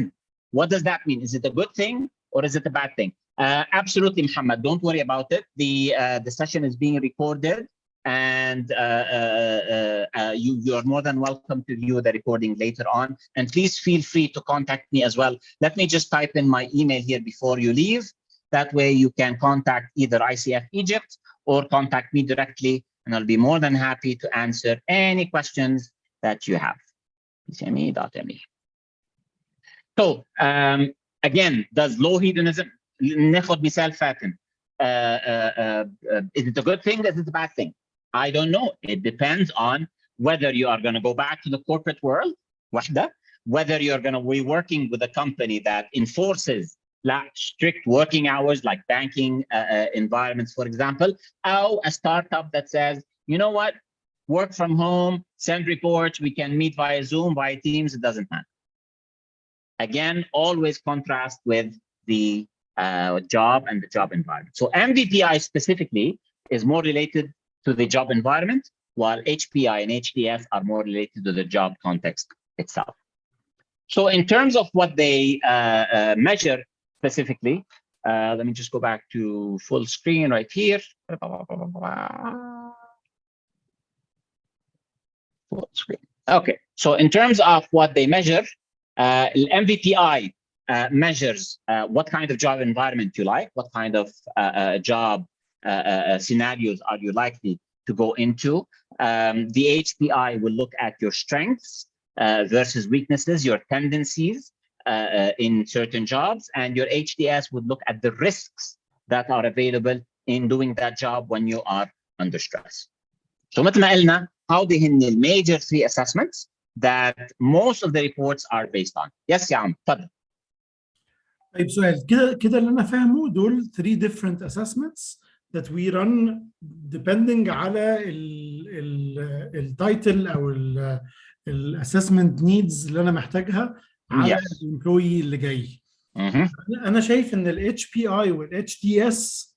what does that mean? Is it a good thing or is it a bad thing? Absolutely, Muhammad. Don't worry about it. The session is being recorded, and you are more than welcome to view the recording later on. And please feel free to contact me as well. Let me just type in my email here before you leave. That way you can contact either ICF Egypt or contact me directly, and I'll be more than happy to answer any questions that you have. PCME.me. So again, does low hedonism, ناخد مثال فاتن, is it a good thing? Is it a bad thing? I don't know. It depends on whether you are going to go back to the corporate world, واحدة, whether you're going to be working with a company that enforces strict working hours like banking environments, for example, or a startup that says, you know what, work from home, send reports, we can meet via Zoom, via Teams, it doesn't matter. Again, always contrast with the job and the job environment. So MVPI specifically is more related to the job environment, while HPI and HDS are more related to the job context itself. So in terms of what they measure specifically, let me just go back to full screen right here. Full screen. Okay, so in terms of what they measure, MVPI measures what kind of job environment you like, what kind of job scenarios are you likely to go into. The HPI will look at your strengths versus weaknesses, your tendencies in certain jobs, and your HDS would look at the risks that are available in doing that job when you are under stress. So مثل ما قلنا, هودي هن the major 3 assessments that most of the reports are based on. Yes, يا عم, تفضل. طيب سؤال كده اللي انا فاهمه, دول 3 different assessments that we run depending على التايتل او الاسسمنت needs اللي انا محتاجها على الامبلوي اللي جاي. انا شايف ان الاتش بي اي والاتش دي اس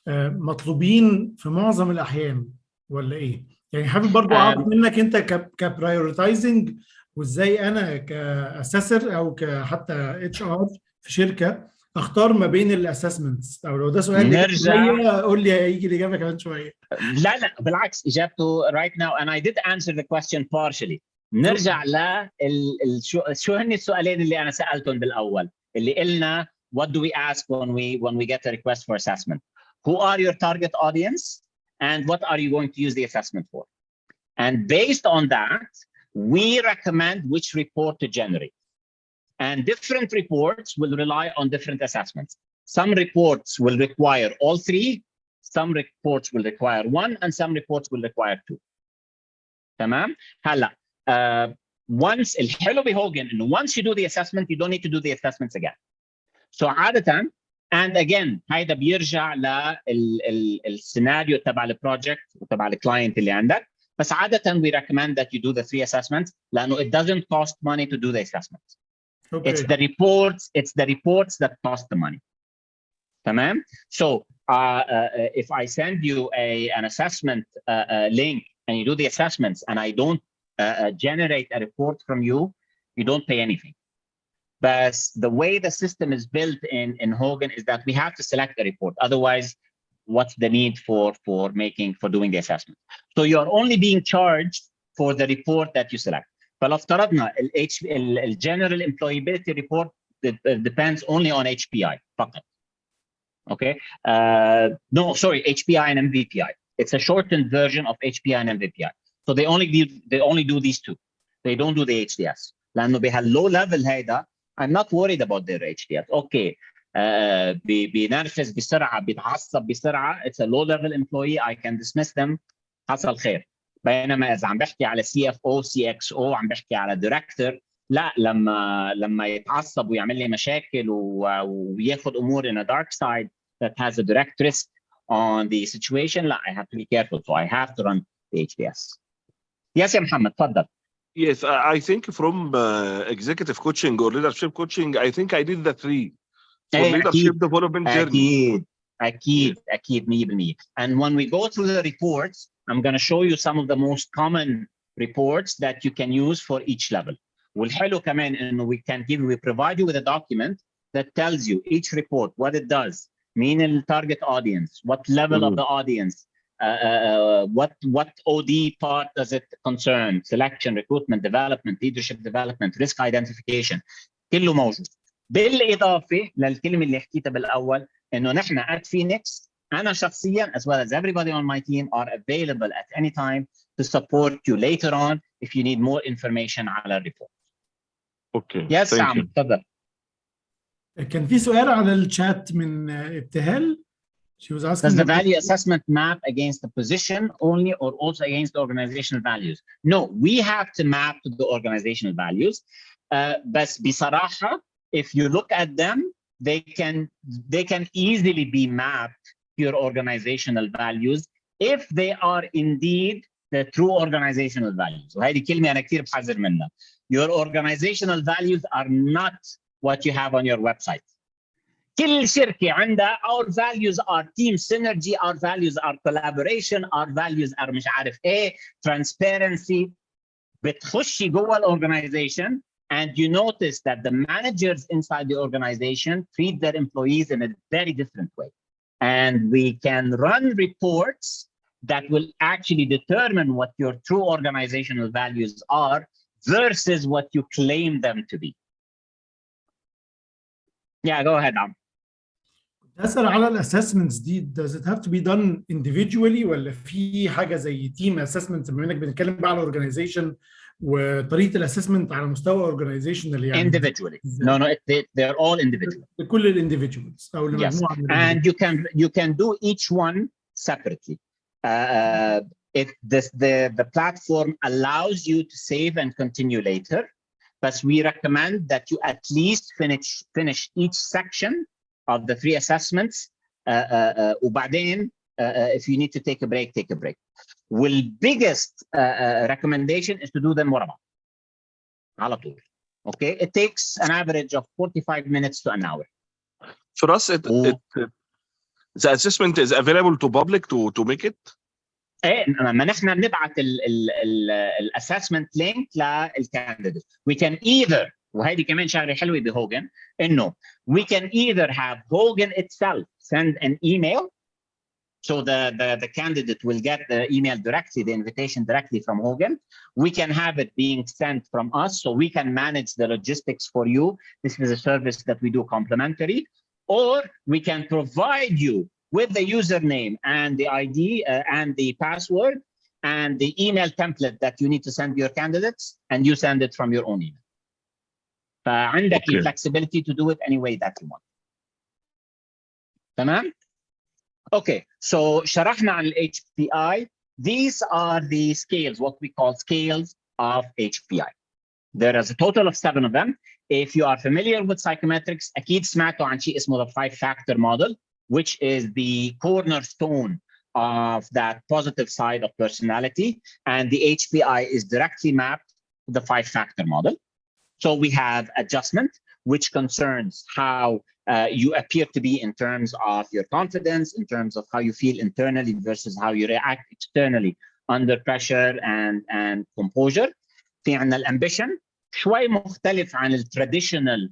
مطلوبين في معظم الاحيان, ولا ايه؟ يعني حابب برضو اعرف منك انت كبرايورتايزنج, وازاي انا كاسسر او حتى اتش ار في شركه اختار ما بين الاسسمنتس. او لو ده سؤال نرجع, قول لي هيجي الاجابه كمان شويه. لا بالعكس, اجابته right now and I did answer the question partially. نرجع شو هن السؤالين اللي انا سالتهم بالاول, اللي قلنا what do we ask when we get a request for assessment? Who are your target audience, and what are you going to use the assessment for? And based on that, we recommend which report to generate. And different reports will rely on different assessments. Some reports will require all three, some reports will require one, and some reports will require two. تمام؟ هلا once الحلو بهوجن انه once you do the assessment, you don't need to do the assessments again. So عادة and again هيدا بيرجع للسيناريو تبع البروجكت وتبع الكلاينت اللي عندك. بس عادة we recommend that you do the 3 assessments لأنه it doesn't cost money to do the assessments. Okay. It's the reports that cost the money. تمام? So if I send you an assessment link and you do the assessments and I don't generate a report from you, you don't pay anything. But the way the system is built in Hogan is that we have to select a report. Otherwise, what's the need for doing the assessment? So you're only being charged for the report that you select. فلو افترضنا ال general employability report depends only on HPI فقط. Okay. No, sorry, HPI and MVPI. It's a shortened version of HPI and MVPI. So they only do these two. They don't do the HDS. لأنه بهالlow level هيدا I'm not worried about their HDS. Okay. بينرفز بسرعة بيتعصب بسرعة. It's a low level employee. I can dismiss them. حصل خير. بينما إذا عم بحكي على CFO, CXO, عم بحكي على director, لا لما يتعصب ويعمل لي مشاكل وياخد أمور in a dark side that has a direct risk on the situation, لا, I have to be careful. So I have to run the HDS. Yes, يا محمد, تفضل. Yes, I think from executive coaching or leadership coaching, I think I did the 3 for leadership development journey. أكيد 100%. And when we go through the reports, I'm going to show you some of the most common reports that you can use for each level. والحلو كمان إنه we provide you with a document that tells you each report, what it does, mean the target audience, what level of the audience, what OD part does it concern, selection, recruitment, development, leadership development, risk identification, كله موجود. بالإضافة للكلمة اللي حكيتها بالأول إنه نحن at Phoenix أنا شخصياً as well as everybody on my team are available at any time to support you later on if you need more information على الريبورت. Okay. Yes, Sam, تفضل. كان في سؤال على الشات من ابتهال. She was asking, does the value assessment map against the position only or also against the organizational values? No, we have to map to the organizational values. بس بصراحة, if you look at them, they can easily be mapped to your organizational values if they are indeed the true organizational values. وهذه كلمة أنا كثير بحذر منها. Your organizational values are not what you have on your website. كل شركة عندها our values are team synergy, our values are collaboration, our values are مش عارف ايه, transparency. بتخشي جوا الorganization and you notice that the managers inside the organization treat their employees in a very different way. And we can run reports that will actually determine what your true organizational values are versus what you claim them to be. Yeah, go ahead, Am. أسأل على الاسسمنتس دي, does it have to be done individually ولا في حاجة زي تيم اسسمنت بما انك بنتكلم بقى على organization وطريقة الاسسمنت على مستوى organizational يعني individually. No, they're all individual. كل الانديفيدوالز او المجموعة من and you can do each one separately. If the platform allows you to save and continue later, but we recommend that you at least finish each section of the 3 assessments. وبعدين if you need to take a break, take a break. Well, biggest recommendation is to do them ورا بعض على طول. Okay, it takes an average of 45 minutes to an hour. For us, the assessment is available to public to make it. ايه ما نحن بنبعت الاسسمنت لينك للكانديديت. We can either, وهذه كمان شغله حلوه بهوجن, انه we can either have Hogan itself send an email, so the candidate will get the email directly, the invitation directly from Hogan. We can have it being sent from us, so we can manage the logistics for you. This is a service that we do complimentary. or we can provide you with the username and the ID and the password and the email template that you need to send your candidates, and you send it from your own email. فعندك the flexibility to do it any way that you want. تمام؟ Okay, so شرحنا عن ال HPI. These are the scales, what we call scales of HPI. There is a total of 7 of them. If you are familiar with psychometrics, أكيد سمعتوا عن شيء اسمه the 5-factor model, which is the cornerstone of that positive side of personality. And the HPI is directly mapped to the 5-factor model. So we have adjustment, which concerns how you appear to be in terms of your confidence, in terms of how you feel internally versus how you react externally under pressure and composure. في عندنا الامبيشن شوي مختلف عن ال traditional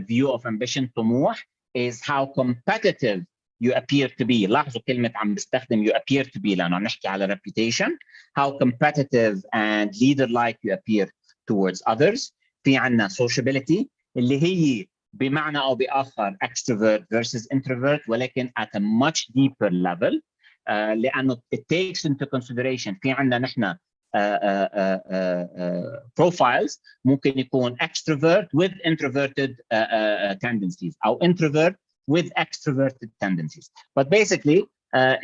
view of ambition. طموح is how competitive you appear to be. لاحظوا كلمة عم بستخدم you appear to be لأنه عم نحكي على reputation. How competitive and leader-like you appear towards others. في عندنا sociability اللي هي بمعنى أو بآخر extrovert versus introvert, ولكن at a much deeper level. لأنه it takes into consideration في عندنا نحن profiles ممكن يكون extrovert with introverted tendencies أو introvert with extroverted tendencies. But basically,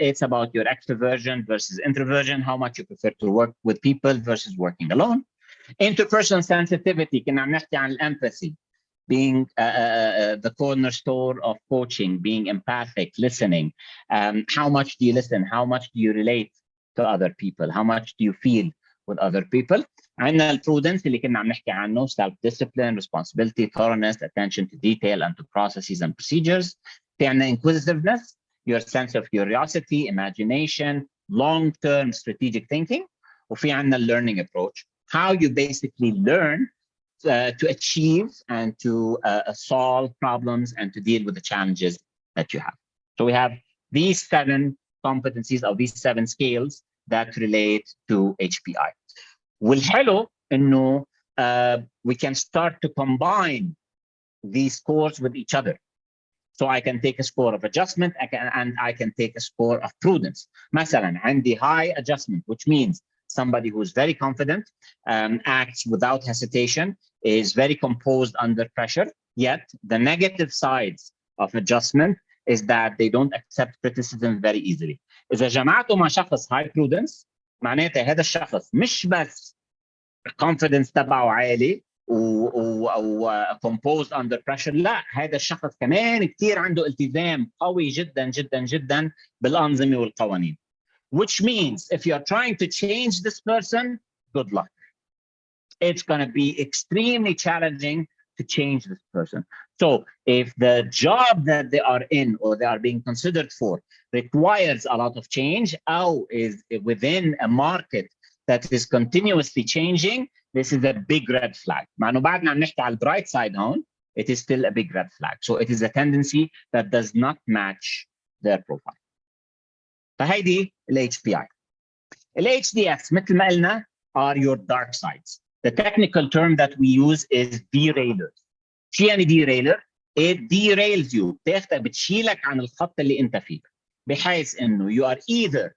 it's about your extroversion versus introversion, how much you prefer to work with people versus working alone. Interpersonal sensitivity, كنا عم نحكي عن empathy, being the cornerstone of coaching, being empathic, listening. How much do you listen? How much do you relate to other people? How much do you feel with other people? عندنا الprudence اللي كنا عم نحكي عنه, self-discipline, responsibility, thoroughness, attention to detail and to processes and procedures. في عندنا inquisitiveness, your sense of curiosity, imagination, long-term strategic thinking. وفي عندنا learning approach, how you basically learn to achieve and to solve problems and to deal with the challenges that you have. So we have these 7 competencies or these 7 scales that relate to HPI. والحلو إنه we can start to combine these scores with each other. So I can take a score of adjustment and I can take a score of prudence. مثلا عندي high adjustment, which means somebody who's very confident, acts without hesitation, is very composed under pressure. Yet the negative sides of adjustment is that they don't accept criticism very easily. إذا جمعته مع شخص high prudence, معناته هذا الشخص مش بس confidence تبعه عالي و composed under pressure, لا, هذا الشخص كمان كتير عنده التزام قوي جدا جدا جدا بالأنظمة والقوانين. Which means if you're trying to change this person, good luck. It's going to be extremely challenging to change this person. So if the job that they are in or they are being considered for requires a lot of change or is within a market that is continuously changing, this is a big red flag. مع إنه بعدنا عم نحكي على bright side هون, it is still a big red flag. So it is a tendency that does not match their profile. فهيدي ال HPI. ال HDS مثل ما قلنا are your dark sides. The technical term that we use is derailers. شو يعني derailer? It derails you. بتشيلك عن الخط اللي انت فيه. بحيث انه you are either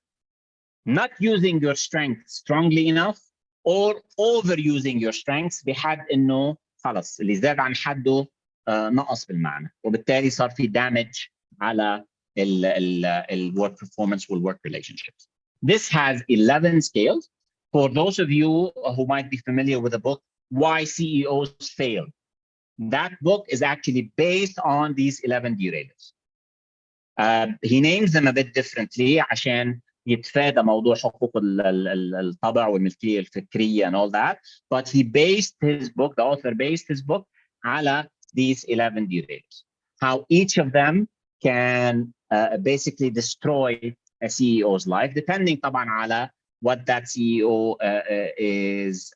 not using your strength strongly enough or overusing your strengths بحد انه خلص اللي زاد عن حده نقص بالمعنى. وبالتالي صار في damage على ال work performance will work relationships. This has 11 scales. For those of you who might be familiar with the book, Why CEOs Fail. That book is actually based on these 11 derailers. He names them a bit differently عشان يتفادى موضوع حقوق الطبع والملكية الفكرية and all that. But he based his book, the author based his book على these 11 derailers. How each of them can basically destroy a CEO's life, depending طبعا على what that CEO is,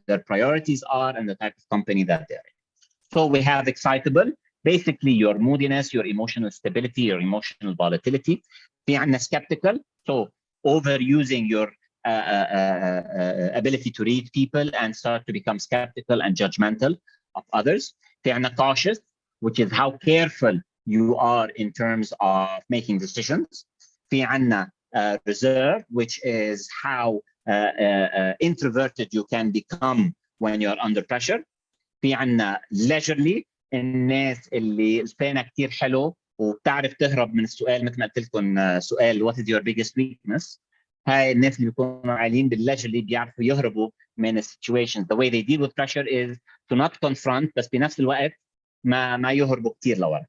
their priorities are and the type of company that they're in. So we have excitable, basically your moodiness, your emotional stability, your emotional volatility. في عندنا skeptical, so overusing your ability to read people and start to become skeptical and judgmental of others. في عندنا cautious, which is how careful you are in terms of making decisions. في عنا reserve, which is how introverted you can become when you're under pressure. في عنا leisurely, الناس اللي لسانها كتير حلو وبتعرف تهرب من السؤال، مثل ما قلت لكم سؤال what is your biggest weakness. هاي الناس اللي بيكونوا عاليين بالleisurely بيعرفوا يهربوا من السيتويشنز. The way they deal with pressure is to not confront، بس بنفس الوقت ما يهربوا كتير لورا.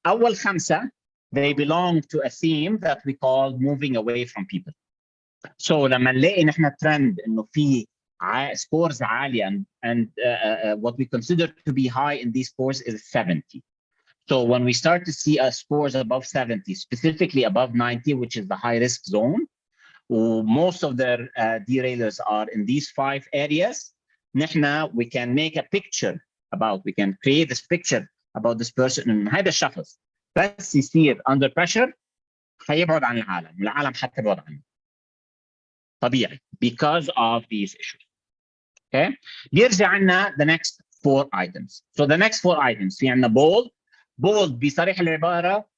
أول 5 they belong to a theme that we call moving away from people. So لما نلاقي نحن ترند إنه في scores عالية and what we consider to be high in these scores is 70. So when we start to see scores above 70, specifically above 90, which is the high risk zone, most of their derailers are in these 5 areas. We can make a picture we can create this picture about this person. إن هذا الشخص بس يصير under pressure هيبعد عن العالم، والعالم حتبعد عنه. طبيعي because of these issues. Okay. بيرجع عنا the next 4 items. So the next 4 items في عنا bold بصريح العبارة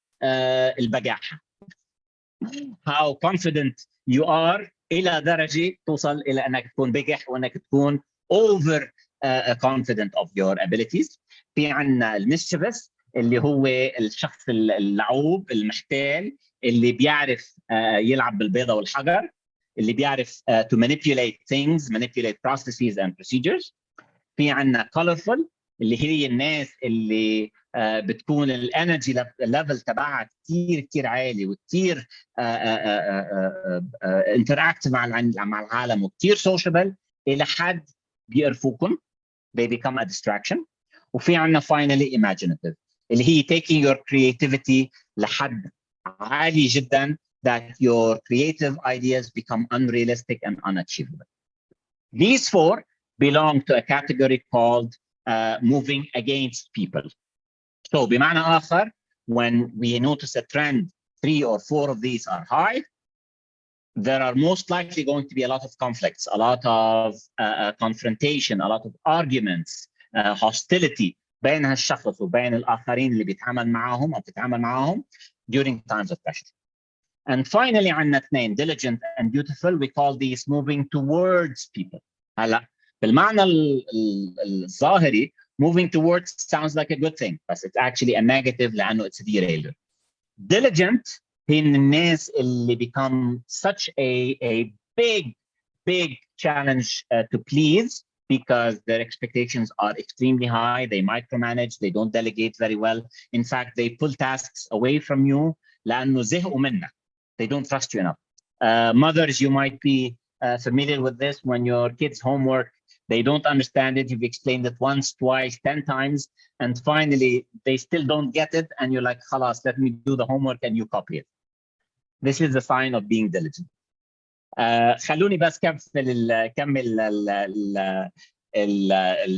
البجاحة. How confident you are إلى درجة توصل إلى أنك تكون بجح وأنك تكون over confident of your abilities. في عنا mischievous اللي هو الشخص اللعوب المحتال اللي بيعرف يلعب بالبيضة والحجر، اللي بيعرف to manipulate things, manipulate processes and procedures. في عنا colorful اللي هي الناس اللي بتكون الانرجي ليفل تبعها كتير عالي وكتير interact مع العالم وكتير sociable إلى حد بيقرفوكم. They become a distraction. وفي عنا finally imaginative اللي هي taking your creativity لحد عالي جدا that your creative ideas become unrealistic and unachievable. These 4 belong to a category called moving against people. So بمعنى آخر, when we notice a trend, 3 or 4 of these are high, there are most likely going to be a lot of conflicts, a lot of confrontation, a lot of arguments, hostility بين هالشخص وبين الآخرين اللي بيتعامل معهم أو بتتعامل معهم during times of pressure. And finally عندنا 2 diligent and dutiful. We call these moving towards people. هلا بالمعنى الظاهري moving towards sounds like a good thing, but it's actually a negative لأنه it's a derailer. Diligent هي الناس اللي become such a big challenge to please because their expectations are extremely high. They micromanage, they don't delegate very well. In fact, they pull tasks away from you لأنه زهقوا منك. They don't trust you enough. Mothers, you might be familiar with this. When your kids' homework, they don't understand it. You've explained it once, twice, 10 times, and finally they still don't get it. And you're like, "Khalas, let me do the homework," and you copy it. This is a sign of being diligent. خلوني بس كمل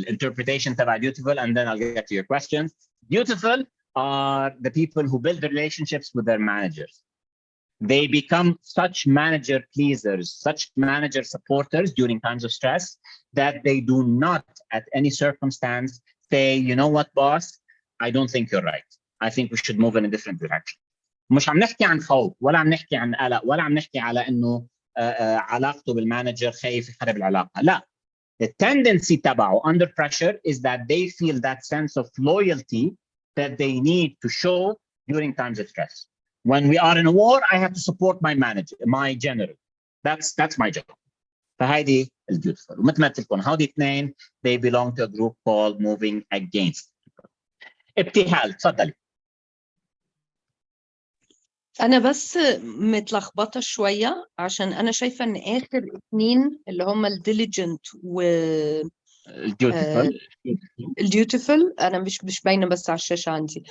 interpretation تبع dutiful, and then I'll get to your questions. Dutiful are the people who build relationships with their managers. They become such manager pleasers, such manager supporters during times of stress that they do not at any circumstance say, "You know what, boss, I don't think you're right. I think we should move in a different direction." مش عم نحكي عن خوف ولا عم نحكي عن قلق ولا عم نحكي على انه علاقته بالمانجر خايف يخرب العلاقة. لا. The tendency تبعه under pressure is that they feel that sense of loyalty that they need to show during times of stress. When we are in a war, I have to support my manager, my general. That's my job. فهيدي الdutiful. ومثل ما قلت لكم هودي 2 they belong to a group called moving against people. ابتهال تفضلي. أنا بس متلخبطة شوية عشان أنا شايفة إن آخر 2 اللي هم الديليجنت الdutiful أنا مش باينة بس على الشاشة عندي.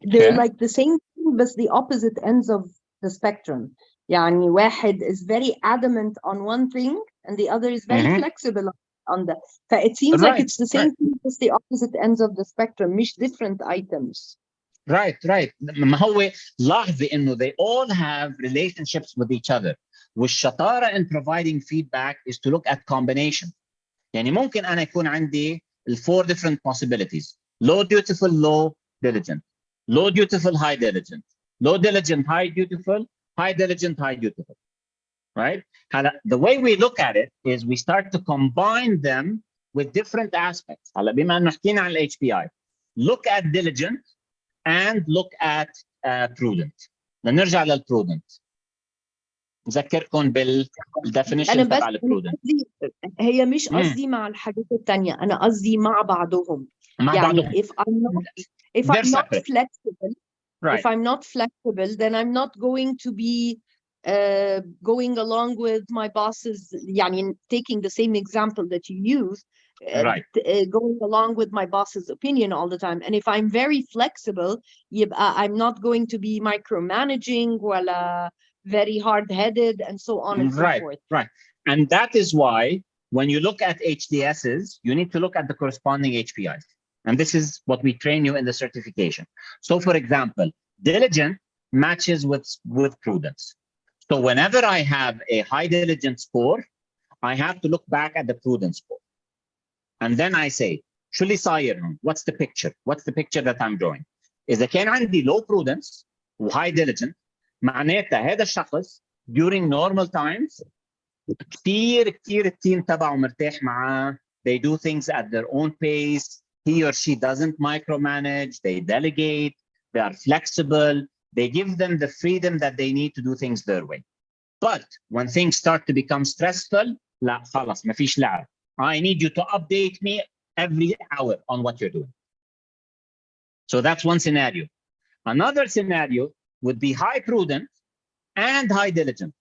They're like the same thing but the opposite ends of the spectrum. يعني واحد is very adamant on one thing and the other is very flexible on that. So it seems like it's the same thing as the opposite ends of the spectrum, مش different items. Right. ما هو لاحظي إنه they all have relationships with each other. والشطارة in providing feedback is to look at combination. يعني ممكن أنا يكون عندي 4 different possibilities. Low dutiful, low, diligent. Low dutiful, high diligent. Low diligent, high dutiful, high diligent, high dutiful. Right? The way we look at it is we start to combine them with different aspects. بما انه حكينا عن ال HPI, look at diligent and look at prudent. نرجع للprudent. نذكركم بالديفينيشن تبع الprudent. هي مش قصدي مع الحاجات التانية، أنا قصدي مع بعضهم. مع يعني بعضهم. if I'm not flexible, right. if I'm not flexible, then I'm not going to be going along with my bosses. يعني taking the same example that you use, right. Going along with my boss's opinion all the time. And if I'm very flexible, I'm not going to be micromanaging ولا very hard-headed and so on and so forth. Right. And that is why when you look at HDSs, you need to look at the corresponding HPIs. And this is what we train you in the certification. So for example, diligent matches with prudence. So whenever I have a high diligence score, I have to look back at the prudence score. And then I say, شو صاير? What's the picture? What's the picture that I'm drawing? إذا كان عندي low prudence و high diligent, معناتها هذا الشخص during normal times كتير التيم تبعه مرتاح معاه. They do things at their own pace. He or she doesn't micromanage. They delegate. They are flexible. They give them the freedom that they need to do things their way. But when things start to become stressful, لا خلاص ما فيش لعب. I need you to update me every hour on what you're doing. So that's one scenario. Another scenario would be high prudent and high diligent.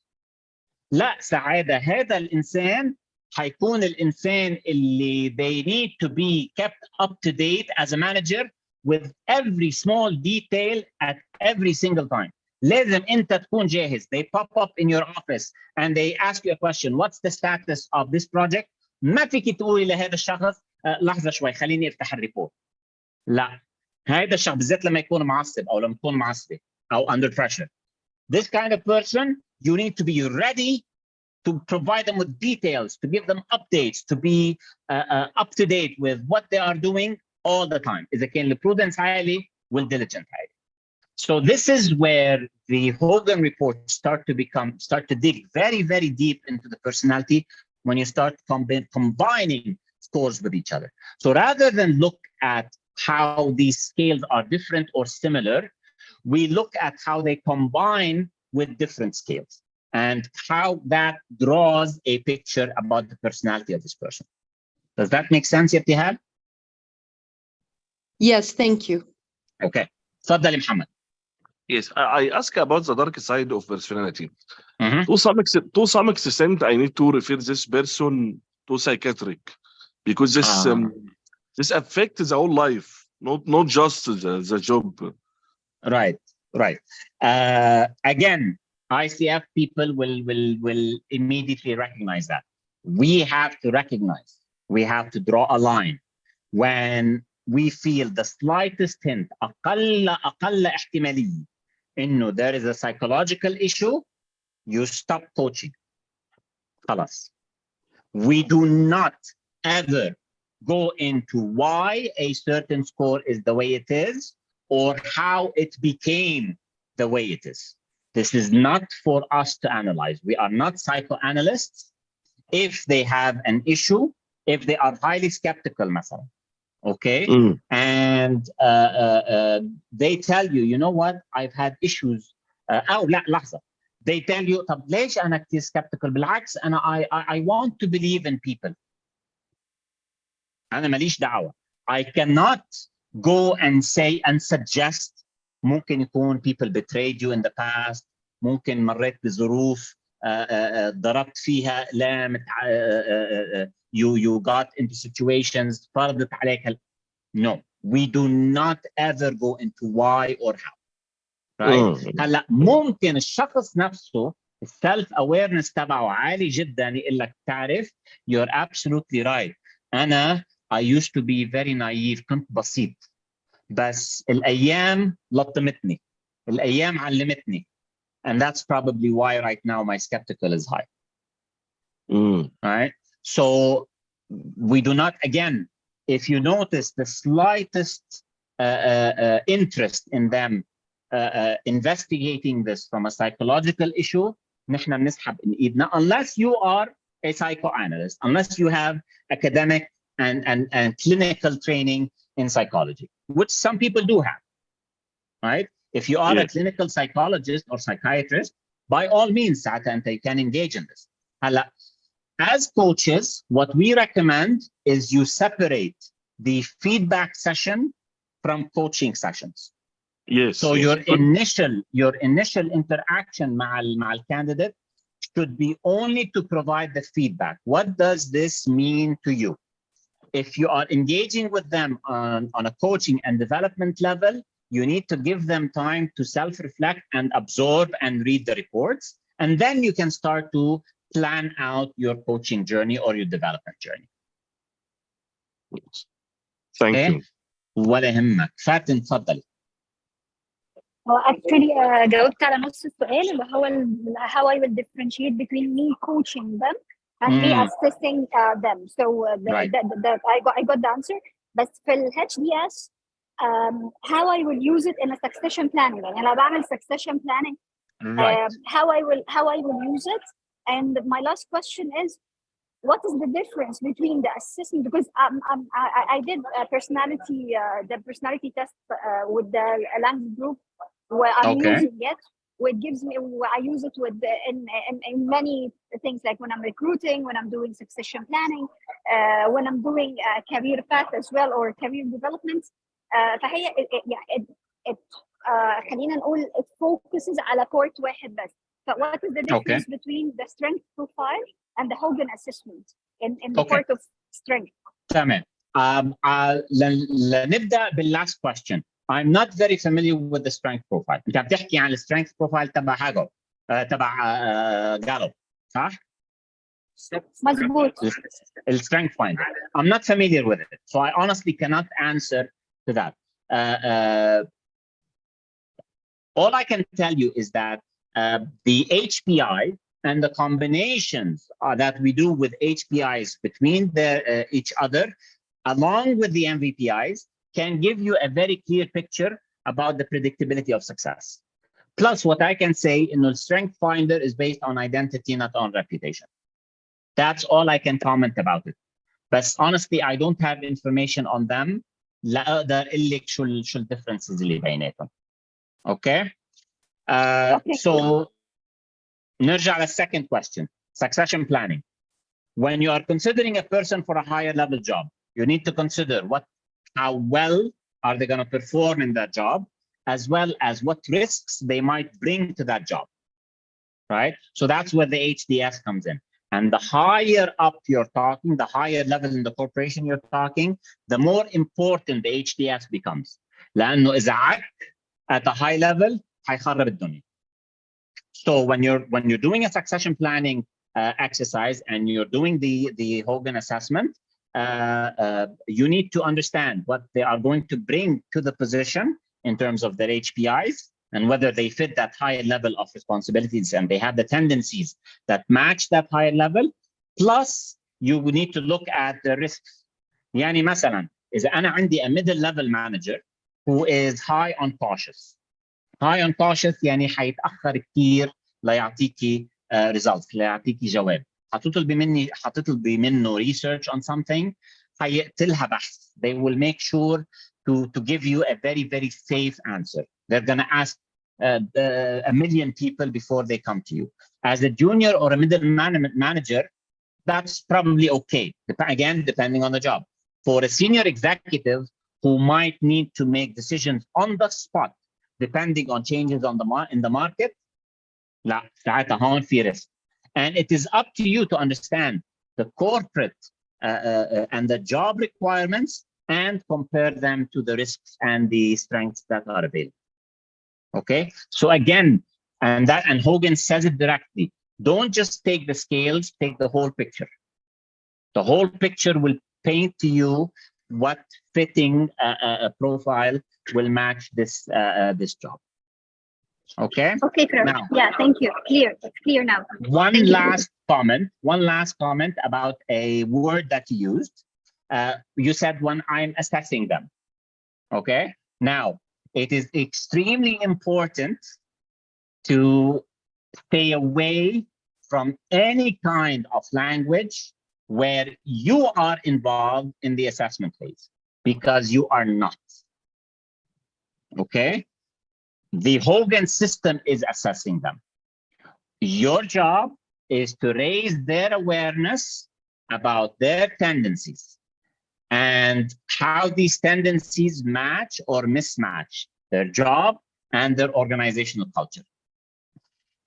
لا سعادة هذا الإنسان حيكون الإنسان اللي they need to be kept up to date as a manager with every small detail at every single time. لازم أنت تكون جاهز. They pop up in your office and they ask you a question. What's the status of this project? ما فيك تقولي لهذا الشخص لحظة شوي خليني افتح الريبورت. لا هذا الشخص بالذات لما يكون معصب أو لما تكون معصبة أو under pressure. This kind of person, you need to be ready to provide them with details, to give them updates, to be up to date with what they are doing all the time. إذا كان الprudence عالي والdiligent عالي. So this is where the Hogan reports start to dig very, very deep into the personality when you start combining scores with each other. So rather than look at how these scales are different or similar, we look at how they combine with different scales and how that draws a picture about the personality of this person. Does that make sense, Ibtihal? Yes, thank you. Okay. تفضل محمد. Yes, I ask about the dark side of personality. Mm-hmm. To some extent, I need to refer this person to psychiatric because this affects the whole life, not just the job. Right. Again, ICF people will immediately recognize that. We have to recognize, we have to draw a line when we feel the slightest hint أقل احتمالية إنه there is a psychological issue, you stop coaching. خلاص. We do not ever go into why a certain score is the way it is or how it became the way it is. This is not for us to analyze. We are not psychoanalysts. If they have an issue, if they are highly skeptical, مثلا, okay, and they tell you, you know what, I've had issues. أو لا لحظة. They tell you, طب ليش أنا كتير skeptical؟ بالعكس أنا I want to believe in people. أنا ماليش دعوة. I cannot go and say and suggest ممكن يكون people betrayed you in the past. ممكن مريت بظروف ضربت فيها لا you got into situations فرضت عليك. No, we do not ever go into why or how. Right? هلا ممكن الشخص نفسه السلف awareness تبعه عالي جدا يقول لك تعرف you're absolutely right. أنا I used to be very naive, كنت بسيط بس الأيام لطمتني الأيام علمتني, and that's probably why right now my skeptical is high. Right? So we do not, again, if you notice the slightest interest in them investigating this from a psychological issue, نحن بنسحب من ايدنا unless you are a psychoanalyst, unless you have academic and clinical training in psychology, which some people do have, right? If you are a clinical psychologist or psychiatrist, by all means, ساعتها you can engage in this. هلا, as coaches, what we recommend is you separate the feedback session from coaching sessions. Yes. So your initial interaction مع candidate should be only to provide the feedback. What does this mean to you? If you are engaging with them on a coaching and development level, you need to give them time to self-reflect and absorb and read the reports. And then you can start to plan out your coaching journey or your development journey. Thank you. ولا يهمك. فاتن تفضلي. هو actually جاوبت على نص السؤال اللي هو how I will differentiate between me coaching them and me assessing them. So I got the answer. بس في ال HDS how I will use it in a succession planning. يعني أنا بعمل succession planning. How I will use it. And my last question is, what is the difference between the assessment? Because I did the personality test with the language group where I'm using it. It gives me, I use it with in many things, like when I'm recruiting, when I'm doing succession planning, when I'm doing career path as well or career development. فهي خلينا نقول it focuses على part واحد بس. But what is the difference between the strength profile and the Hogan assessment in the part of strength? تمام. لنبدأ بالlast question. I'm not very familiar with the strength profile. أنت بتحكي عن strength profile تبع هاجو تبع جالوب صح؟ مظبوط. Strength finder. I'm not familiar with it, so I honestly cannot answer to that. All I can tell you is that the HPI and the combinations that we do with HPIs between each other, along with the MVPIs, can give you a very clear picture about the predictability of success. Plus, what I can say in the strength finder is based on identity, not on reputation. That's all I can comment about it. But honestly, I don't have information on them. لا أقدر أقول لك شو ال differences اللي بيناتهم. Okay? So نرجع لل second question, succession planning. When you are considering a person for a higher level job, you need to consider how well are they going to perform in that job, as well as what risks they might bring to that job, right? So that's where the HDS comes in. And the higher up you're talking, the higher level in the corporation you're talking, the more important the HDS becomes. لأنه إذا عك at a high level, هيخرب الدنيا. So when you're doing a succession planning exercise and you're doing the Hogan assessment, you need to understand what they are going to bring to the position in terms of their HPIs and whether they fit that higher level of responsibilities and they have the tendencies that match that higher level. Plus, you need to look at the risks. يعني مثلا إذا أنا عندي a middle level manager who is high on cautious. High on cautious يعني حيتأخر كتير ليعطيكي results, ليعطيكي جواب. حتطلبي منه research on something, حيقتلها بحث. They will make sure to give you a very, very safe answer. They're going to ask a million people before they come to you. As a junior or a middle manager, that's probably okay. Again, depending on the job. For a senior executive who might need to make decisions on the spot, depending on changes in the market, لا ساعتها هون في risk. And it is up to you to understand the corporate and the job requirements and compare them to the risks and the strengths that are available. Okay, so again, and Hogan says it directly, don't just take the scales, take the whole picture. The whole picture will paint to you what fitting a profile will match this job. Okay. Okay, now, yeah, thank you. Clear. It's clear now. One last comment about a word that you used. You said when I'm assessing them. Okay. Now, it is extremely important to stay away from any kind of language where you are involved in the assessment phase, because you are not. Okay? The Hogan system is assessing them. Your job is to raise their awareness about their tendencies and how these tendencies match or mismatch their job and their organizational culture.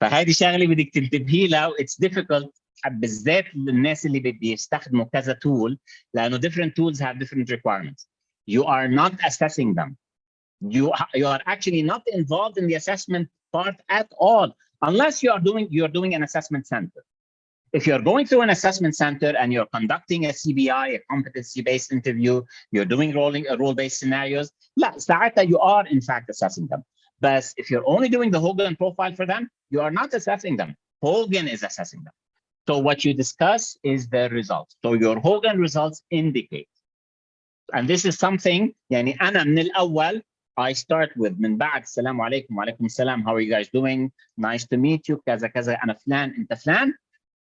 فهذه شغله بدك تنتبهي لها. It's difficult بالذات للناس اللي بيستخدموا كذا tool, لانه different tools have different requirements. You are not assessing them. You are actually not involved in the assessment part at all, unless you're doing an assessment center. If you're going through an assessment center and you're conducting a CBI, a competency-based interview, you're doing role-based scenarios, لا, ساعتها you are in fact assessing them. But if you're only doing the Hogan profile for them, you are not assessing them. Hogan is assessing them. So what you discuss is their results. So your Hogan results indicate. And this is something, يعني أنا من الأول, I start with من بعد السلام عليكم وعليكم السلام, how are you guys doing? Nice to meet you, كذا كذا, أنا فلان أنت فلان.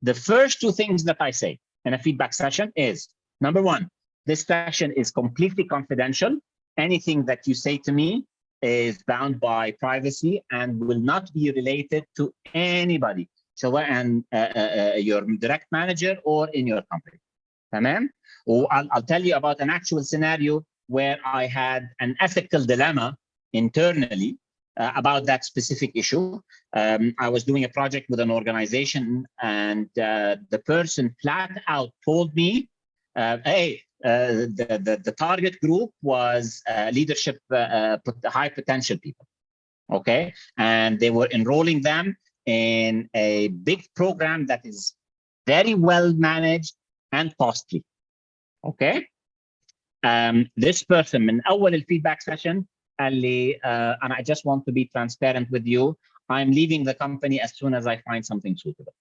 The first two things that I say in a feedback session is, number one, this session is completely confidential. Anything that you say to me is bound by privacy and will not be related to anybody, سواء your direct manager or in your company. تمام? I'll tell you about an actual scenario where I had an ethical dilemma internally about that specific issue. I was doing a project with an organization, and the person flat out told me, hey, the target group was leadership, high potential people, okay? And they were enrolling them in a big program that is very well managed and costly, okay? This person من أول الفيدباك session قال لي, and I just want to be transparent with you, I'm leaving the company as soon as I find something suitable.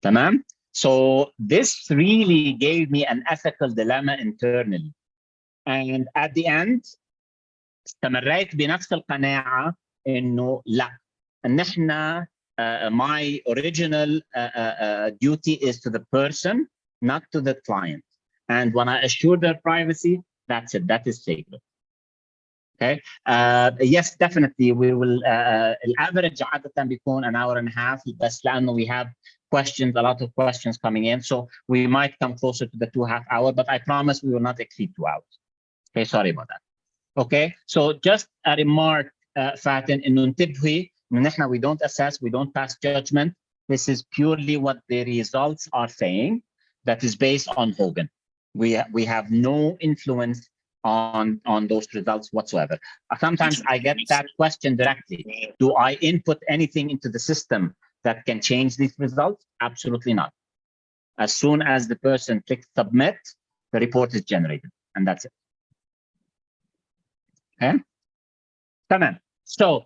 تمام? So this really gave me an ethical dilemma internally. And at the end, استمريت بنفس القناعة إنه لا، إن إحنا my original duty is to the person, not to the client. And when I assure their privacy, that's it. That is sacred. Okay. Yes, definitely. We will. Average عادة بيكون an hour and a half. بس لأنه we have questions, a lot of questions coming in, so we might come closer to the 2.5 hours. But I promise we will not exceed 2 hours. Okay. Sorry about that. Okay. So just a remark, Fatin, إنه انتبهي إنه نحن we don't assess, we don't pass judgment. This is purely what the results are saying. That is based on Hogan. We have no influence on those results whatsoever. Sometimes I get that question directly. Do I input anything into the system that can change these results? Absolutely not. As soon as the person clicks submit, the report is generated, and that's it. Okay. Come on. So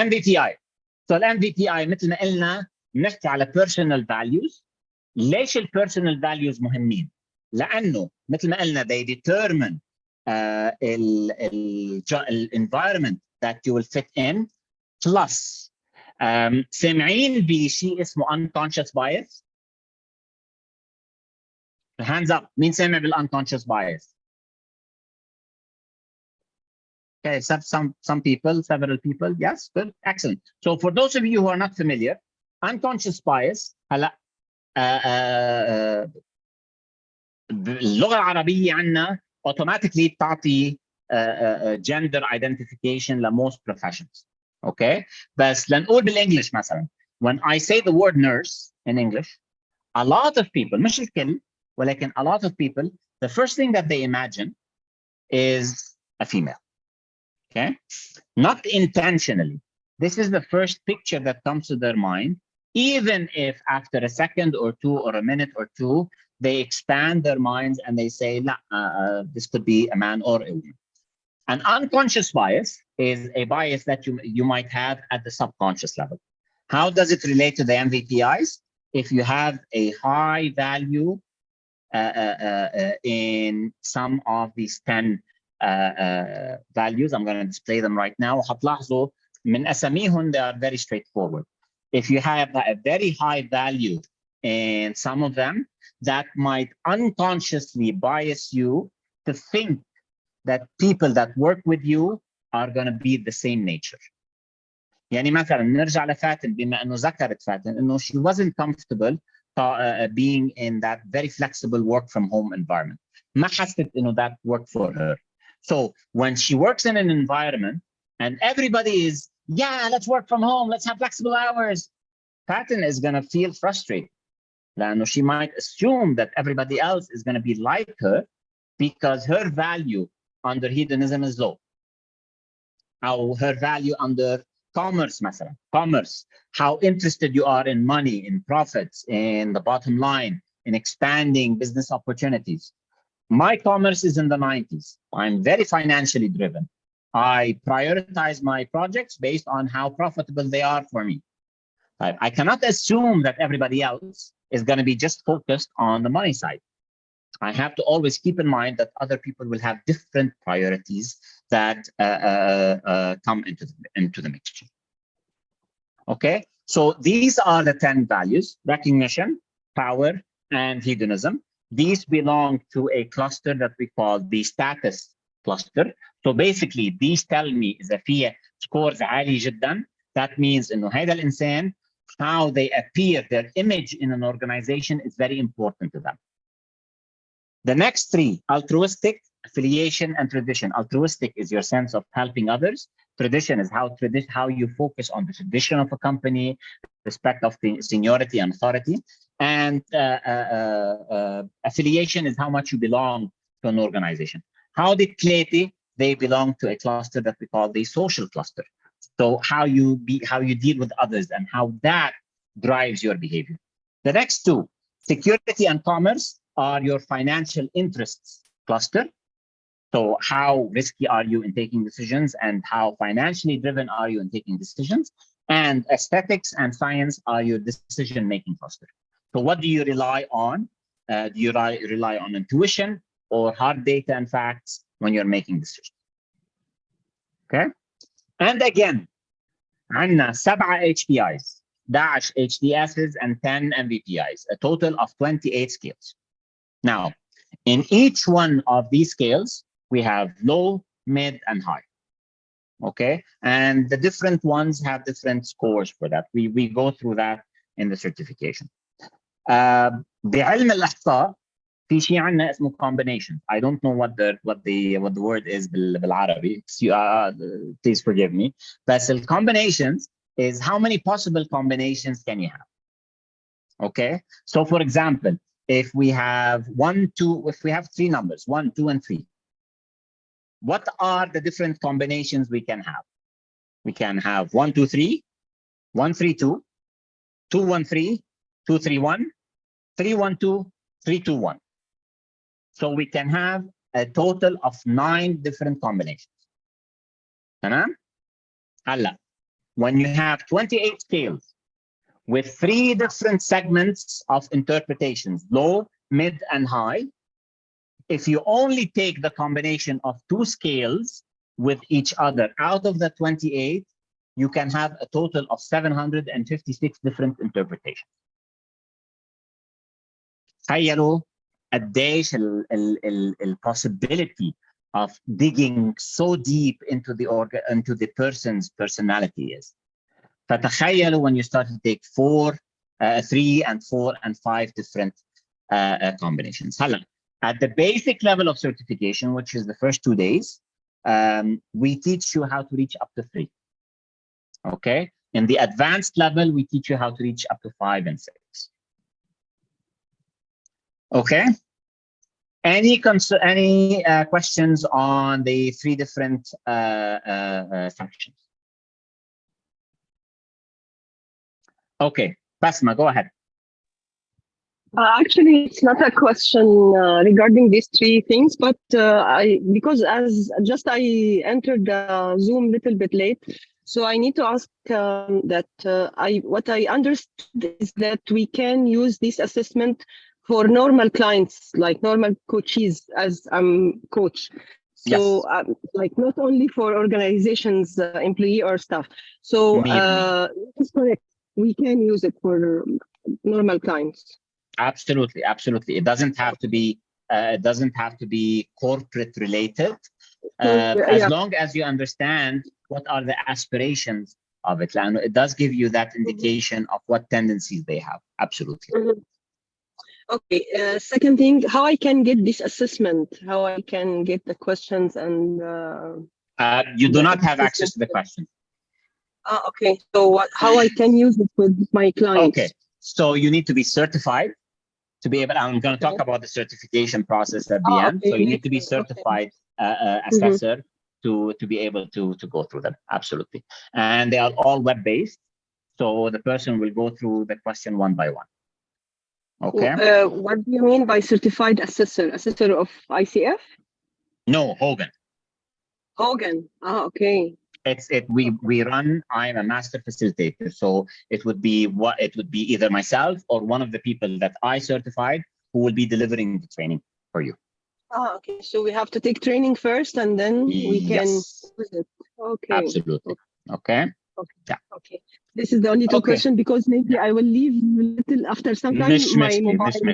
MBTI. So MBTI مثل ما قلنا نحكي على personal values. ليش البيرسونال فاليوز مهمين؟ لانه مثل ما قلنا they determine environment that you will fit in, plus سامعين بشيء اسمه unconscious bias؟ hands up. مين سامع بالunconscious bias؟ Okay, some people, several people. Yes, good, excellent. So for those of you who are not familiar, unconscious bias هلا اللغة العربية عنا automatically بتعطي gender identification لmost professions. Okay, بس لنقول بالإنجليش مثلا, when I say the word nurse in English, a lot of people, مش الكل ولكن a lot of people, the first thing that they imagine is a female. Okay, not intentionally. This is the first picture that comes to their mind. Even if after a second or two or a minute or two, they expand their minds and they say, nah, this could be a man or a woman. An unconscious bias is a bias that you might have at the subconscious level. How does it relate to the MVPIs? If you have a high value in some of these 10 values. I'm going to display them right now. وهتلاحظوا من أساميهم they are very straightforward. If you have a very high value in some of them, that might unconsciously bias you to think that people that work with you are going to be the same nature. يعني مثلا نرجع لفاتن بما انه ذكرت فاتن انه she wasn't comfortable being in that very flexible work from home environment. ما حست انه that worked for her. So when she works in an environment and everybody is, yeah, let's work from home, let's have flexible hours, Fatin is going to feel frustrated. لأنه she might assume that everybody else is going to be like her because her value under hedonism is low. Or her value under commerce, مثلا. Commerce, how interested you are in money, in profits, in the bottom line, in expanding business opportunities. My commerce is in the 90s. I'm very financially driven. I prioritize my projects based on how profitable they are for me. I cannot assume that everybody else is going to be just focused on the money side. I have to always keep in mind that other people will have different priorities that come into the mixture. Okay, so these are the 10 values: recognition, power, and hedonism. These belong to a cluster that we call the status cluster. So basically, these tell me إذا فيه scores عالي جدا, that means إنه هذا الإنسان, how they appear, their image in an organization is very important to them. The next three: altruistic, affiliation, and tradition. Altruistic is your sense of helping others. Tradition is how you focus on the tradition of a company, respect of the seniority and authority. And affiliation is how much you belong to an organization. How did Kleti? They belong to a cluster that we call the social cluster. So how you deal with others and how that drives your behavior. The next two, security and commerce, are your financial interests cluster. So how risky are you in taking decisions and how financially driven are you in taking decisions? And aesthetics and science are your decision-making cluster. So what do you rely on? Do you rely on intuition or hard data and facts when you're making decisions? Okay. And again, عندنا 7 HPIs, dash HDSs, and 10 MVPIs, a total of 28 scales. Now, in each one of these scales, we have low, mid, and high. Okay, and the different ones have different scores for that. We go through that in the certification. بعلم الإحصاء في شيء عندنا اسمه combinations. I don't know what the word is بالعربي. Please forgive me. But the combinations is how many possible combinations can you have? Okay, so for example, if we have if we have 3 numbers, 1, 2, and 3, what are the different combinations we can have? We can have 1, 2, 3, 1, 3, 2, 2, 1, 3, 2, 3, 1, 3, 1, 2, 3, 2, 1. So we can have a total of 9 different combinations. تمام؟ هلا, when you have 28 scales with 3 different segments of interpretations, low, mid, and high, if you only take the combination of 2 scales with each other out of the 28, you can have a total of 756 different interpretations. تخيلوا قديش the possibility of digging so deep into the person's personality is. فتخيلوا when you start to take 3 and 4 and 5 different combinations. هلا, at the basic level of certification, which is the first 2 days, we teach you how to reach up to 3. Okay. In the advanced level, we teach you how to reach up to 5 and 6. Okay. Any questions on the 3 different sections? Okay, Basma, go ahead. Actually, it's not a question regarding these 3 things, but because I entered the Zoom a little bit late, so I need to ask that what I understood is that we can use this assessment for normal clients, like normal coaches, as I'm coach. So like not only for organizations, employee or staff. So it's correct. We can use it for normal clients. Absolutely, absolutely. It doesn't have to be. It doesn't have to be corporate related. As long as you understand what are the aspirations of it, and it does give you that indication of what tendencies they have. Absolutely. Okay. Second thing, how I can get this assessment? How I can get the questions and you do not have access to the question. Okay. So how I can use it with my clients? Okay. So you need to be certified to be able. I'm going to talk about the certification process at the end. Okay. So you need to be certified assessor to be able to go through them. Absolutely. And they are all web-based. So the person will go through the question one by one. Okay. What do you mean by certified assessor? Assessor of ICF? No, Hogan. Hogan. Okay. We run. I'm a master facilitator, so it would be either myself or one of the people that I certified who will be delivering the training for you. Okay. So we have to take training first, and then we can use it. Okay. Absolutely. Okay. Yeah. Okay. This is the only two questions because maybe I will leave a little after some time. My mobile is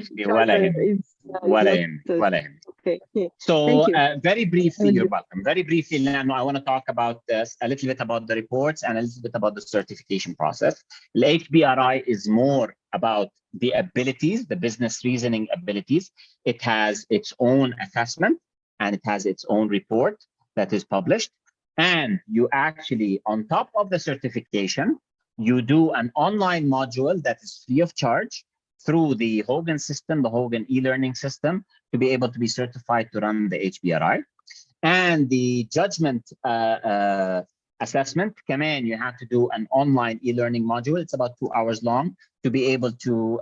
Okay. So very briefly, you're welcome. Very briefly, Lano, I want to talk about this a little bit about the reports and a little bit about the certification process. The HBRI is more about the abilities, the business reasoning abilities. It has its own assessment and it has its own report that is published. And you actually, on top of the certification, you do an online module that is free of charge through the Hogan system, the Hogan e-learning system, to be able to be certified to run the HBRI. And the judgment assessment, Kaman, you have to do an online e-learning module. It's about 2 hours long to be able to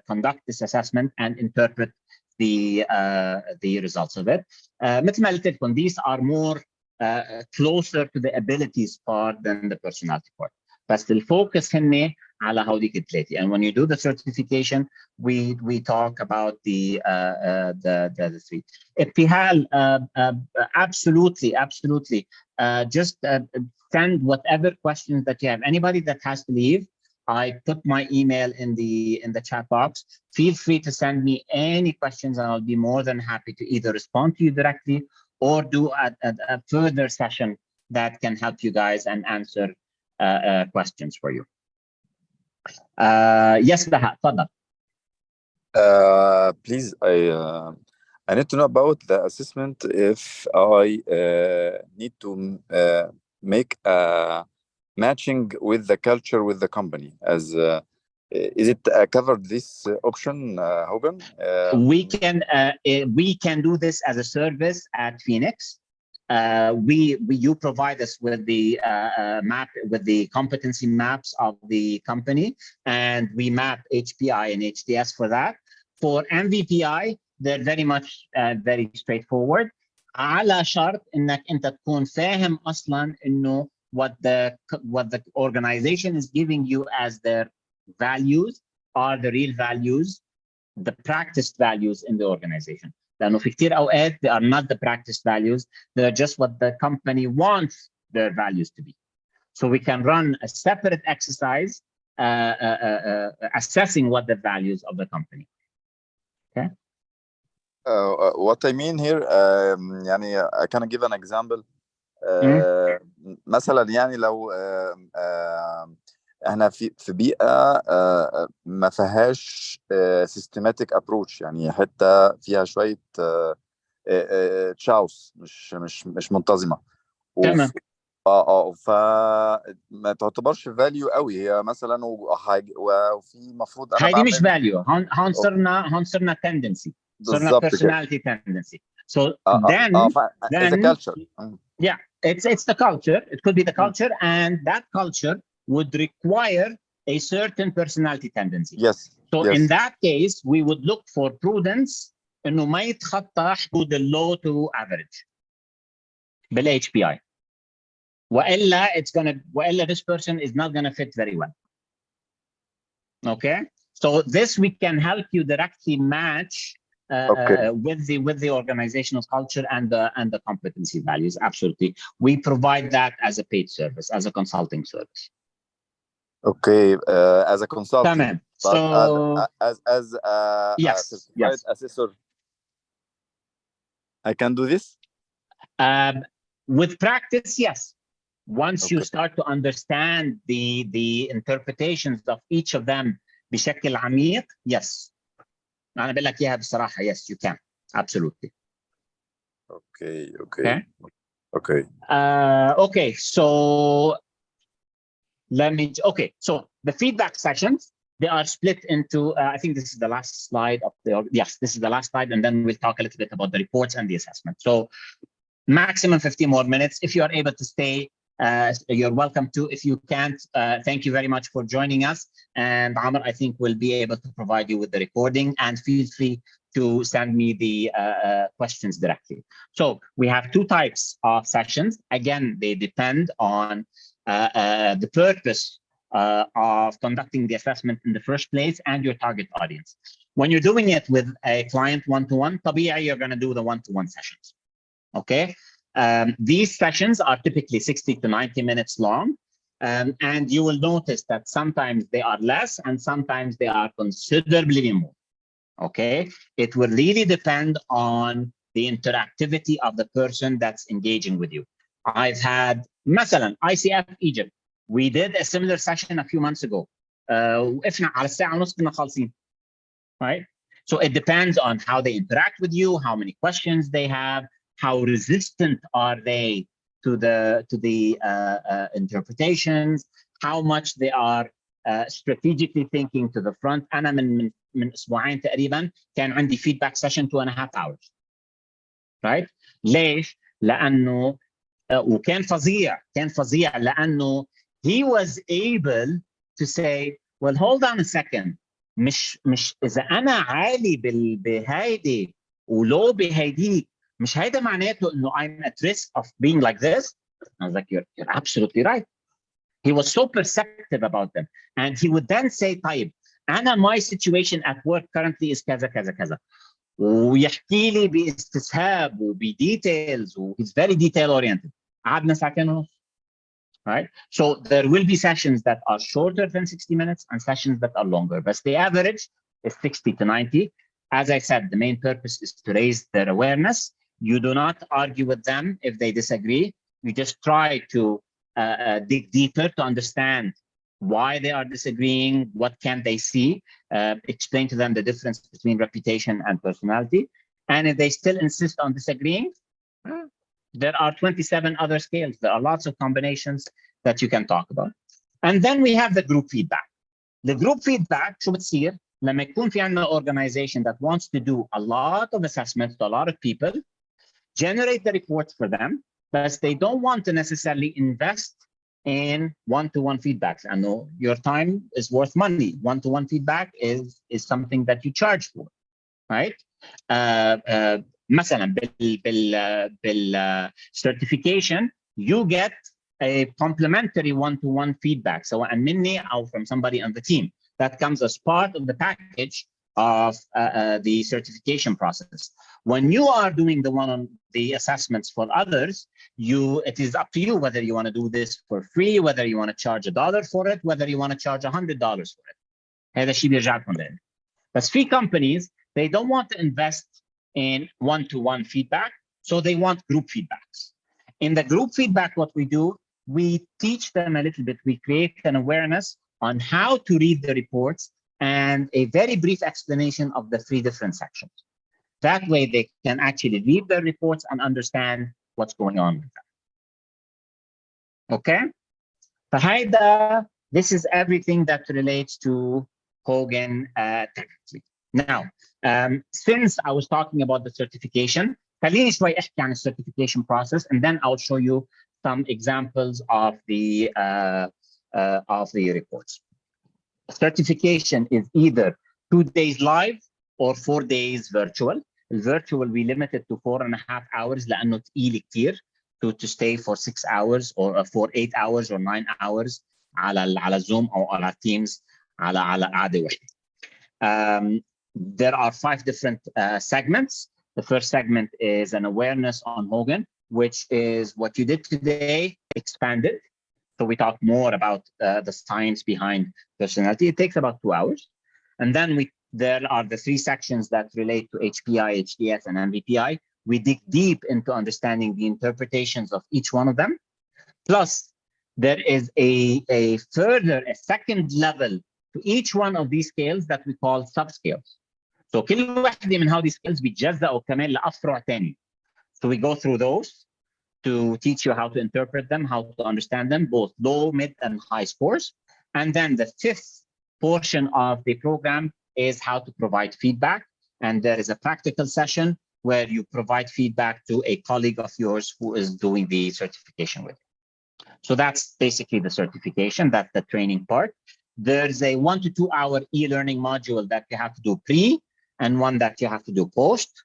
conduct this assessment and interpret the results of it. مثل ما قلت لكم, these are more closer to the abilities part than the personality part. بس الفوكس هن على هوديك الثلاثة. And when you do the certification, we talk about the three. ابتهال, absolutely. Just send whatever questions that you have. Anybody that has to leave, I put my email in the chat box. Feel free to send me any questions, and I'll be more than happy to either respond to you directly or do a further session that can help you guys and answer questions for you. Yes, Baha, تفضل. Please, I need to know about the assessment if I need to make a matching with the culture with the company. As is it covered this option, Hogan? We can do this as a service at Phoenix. You provide us with the map, with the competency maps of the company, and we map HPI and HTS for that. For MVPI, they're very much very straightforward. على شرط انك انت تكون فاهم اصلا انه what the organization is giving you as their values are the real values, the practiced values in the organization. لأنه في كتير أوقات they are not the practiced values, they're just what the company wants their values to be. So we can run a separate exercise assessing what the values of the company. Okay. What I mean here, يعني I can give an example. مثلا يعني لو احنا في بيئه ما فيهاش systematic approach، يعني حته فيها شويه تشاوس مش منتظمه. تمام. فما تعتبرش فاليو قوي هي مثلا، وفي مفروض انا هذه مش فاليو، هون صرنا tendency، صرنا personality tendency. So then it's a culture. Yeah, it's the culture. It could be the culture, and that culture would require a certain personality tendency. Yes. So in that case, we would look for prudence إنه ما يتخطى حدود low to average بال HPI. وإلا this person is not gonna fit very well. Okay. So this we can help you directly match with the organizational culture and the competency values. Absolutely, we provide that as a paid service, as a consulting service. Okay, as a consultant, but so as a certified assessor, I can do this. With practice, yes. Once you start to understand the interpretations of each of them بشكل عميق, yes. أنا بقول لك إياها بصراحة, yes, you can, absolutely. Okay. Okay, so so the feedback sessions, they are split into, I think this is the last slide of this is the last slide, and then we'll talk a little bit about the reports and the assessment. So maximum 15 more minutes. If you are able to stay, you're welcome to. If you can't, thank you very much for joining us. And Amr, I think we'll be able to provide you with the recording, and feel free to send me the questions directly. So we have two types of sessions. Again, they depend on the purpose of conducting the assessment in the first place and your target audience. When you're doing it with a client one-to-one, طبيعي you're going to do the one-to-one sessions. Okay, these sessions are typically 60 to 90 minutes long, and you will notice that sometimes they are less and sometimes they are considerably more. Okay, it will really depend on the interactivity of the person that's engaging with you. I've had, مثلا, ICF Egypt, we did a similar session a few months ago. Right? So it depends on how they interact with you, how many questions they have, how resistant are they to the interpretations, how much they are strategically thinking to the front. أنا من أسبوعين تقريبا كان عندي feedback session 2.5 hours. Right? ليش؟ لأنه وكان فظيع لأنه he was able to say, well, hold on a second, مش إذا أنا عالي بهيدي ولو بهيديك, مش هيدا معناته إنه I'm at risk of being like this. I was like, you're absolutely right. He was so perceptive about them. And he would then say, طيب, أنا my situation at work currently is كذا كذا كذا. ويحكي لي باستسهاب وبديتيلز, he's very detail oriented. قعدنا ساعتين ونص. Right? So there will be sessions that are shorter than 60 minutes and sessions that are longer, but the average is 60 to 90. As I said, the main purpose is to raise their awareness. You do not argue with them if they disagree. You just try to dig deeper to understand why they are disagreeing, what can they see, explain to them the difference between reputation and personality. And if they still insist on disagreeing, there are 27 other scales. There are lots of combinations that you can talk about. And then we have the group feedback. The group feedback, شو بتصير لما يكون في عندنا organization that wants to do a lot of assessments to a lot of people, generate the reports for them, but they don't want to necessarily invest in one-to-one feedbacks. I know your time is worth money. One-to-one feedback is something that you charge for, right? مثلا certification, you get a complimentary one-to-one feedback, سواء مني أو from somebody on the team. That comes as part of the package of the certification process. When you are doing the assessments for others, it is up to you whether you want to do this for free, whether you want to charge $1 for it, whether you want to charge $100 for it. هذا شيء بيرجع لكم لأنه. But free companies, they don't want to invest in one-to-one feedback, so they want group feedbacks. In the group feedback, what we do, we teach them a little bit. We create an awareness on how to read the reports and a very brief explanation of the 3 different sections. That way they can actually read the reports and understand what's going on with them. Okay? فهيدا, this is everything that relates to Hogan technically. Now, since I was talking about the certification, خليني شوي أحكي عن the certification process, and then I'll show you some examples of the reports. Certification is either 2 days live or 4 days virtual. Virtual we limit it to 4.5 hours لأنه تقيل كتير to stay for 6 hours or for 8 hours or 9 hours على Zoom أو على Teams على قعدة واحدة. There are 5 different segments. The first segment is an awareness on Hogan, which is what you did today, expanded. So we talk more about the science behind personality. It takes about 2 hours. And then there are the 3 sections that relate to HPI, HDS, and MBTI. We dig deep into understanding the interpretations of each one of them. Plus, there is a second level to each one of these scales that we call subscales. So كل واحدة من هذه scales بيتجزأوا كمان لأفرع تاني. So we go through those to teach you how to interpret them, how to understand them, both low, mid, and high scores. And then the 5th portion of the program is how to provide feedback. And there is a practical session where you provide feedback to a colleague of yours who is doing the certification with you. So that's basically the certification, that's the training part. There's a 1 to 2 hour e-learning module that you have to do pre and one that you have to do post.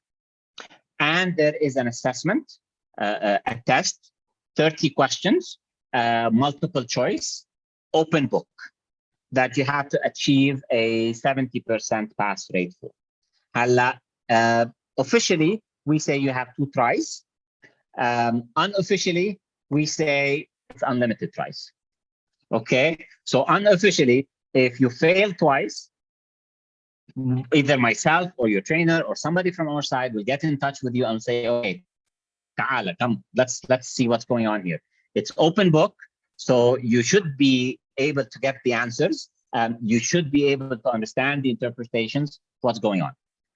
And there is an assessment, a test, 30 questions, multiple choice, open book, that you have to achieve a 70% pass rate for. Officially, we say you have 2 tries. Unofficially, we say it's unlimited tries. Okay, so unofficially, if you fail twice, either myself or your trainer or somebody from our side will get in touch with you and say, okay, ta'ala, come, let's see what's going on here. It's open book, so you should be able to get the answers. You should be able to understand the interpretations, what's going on.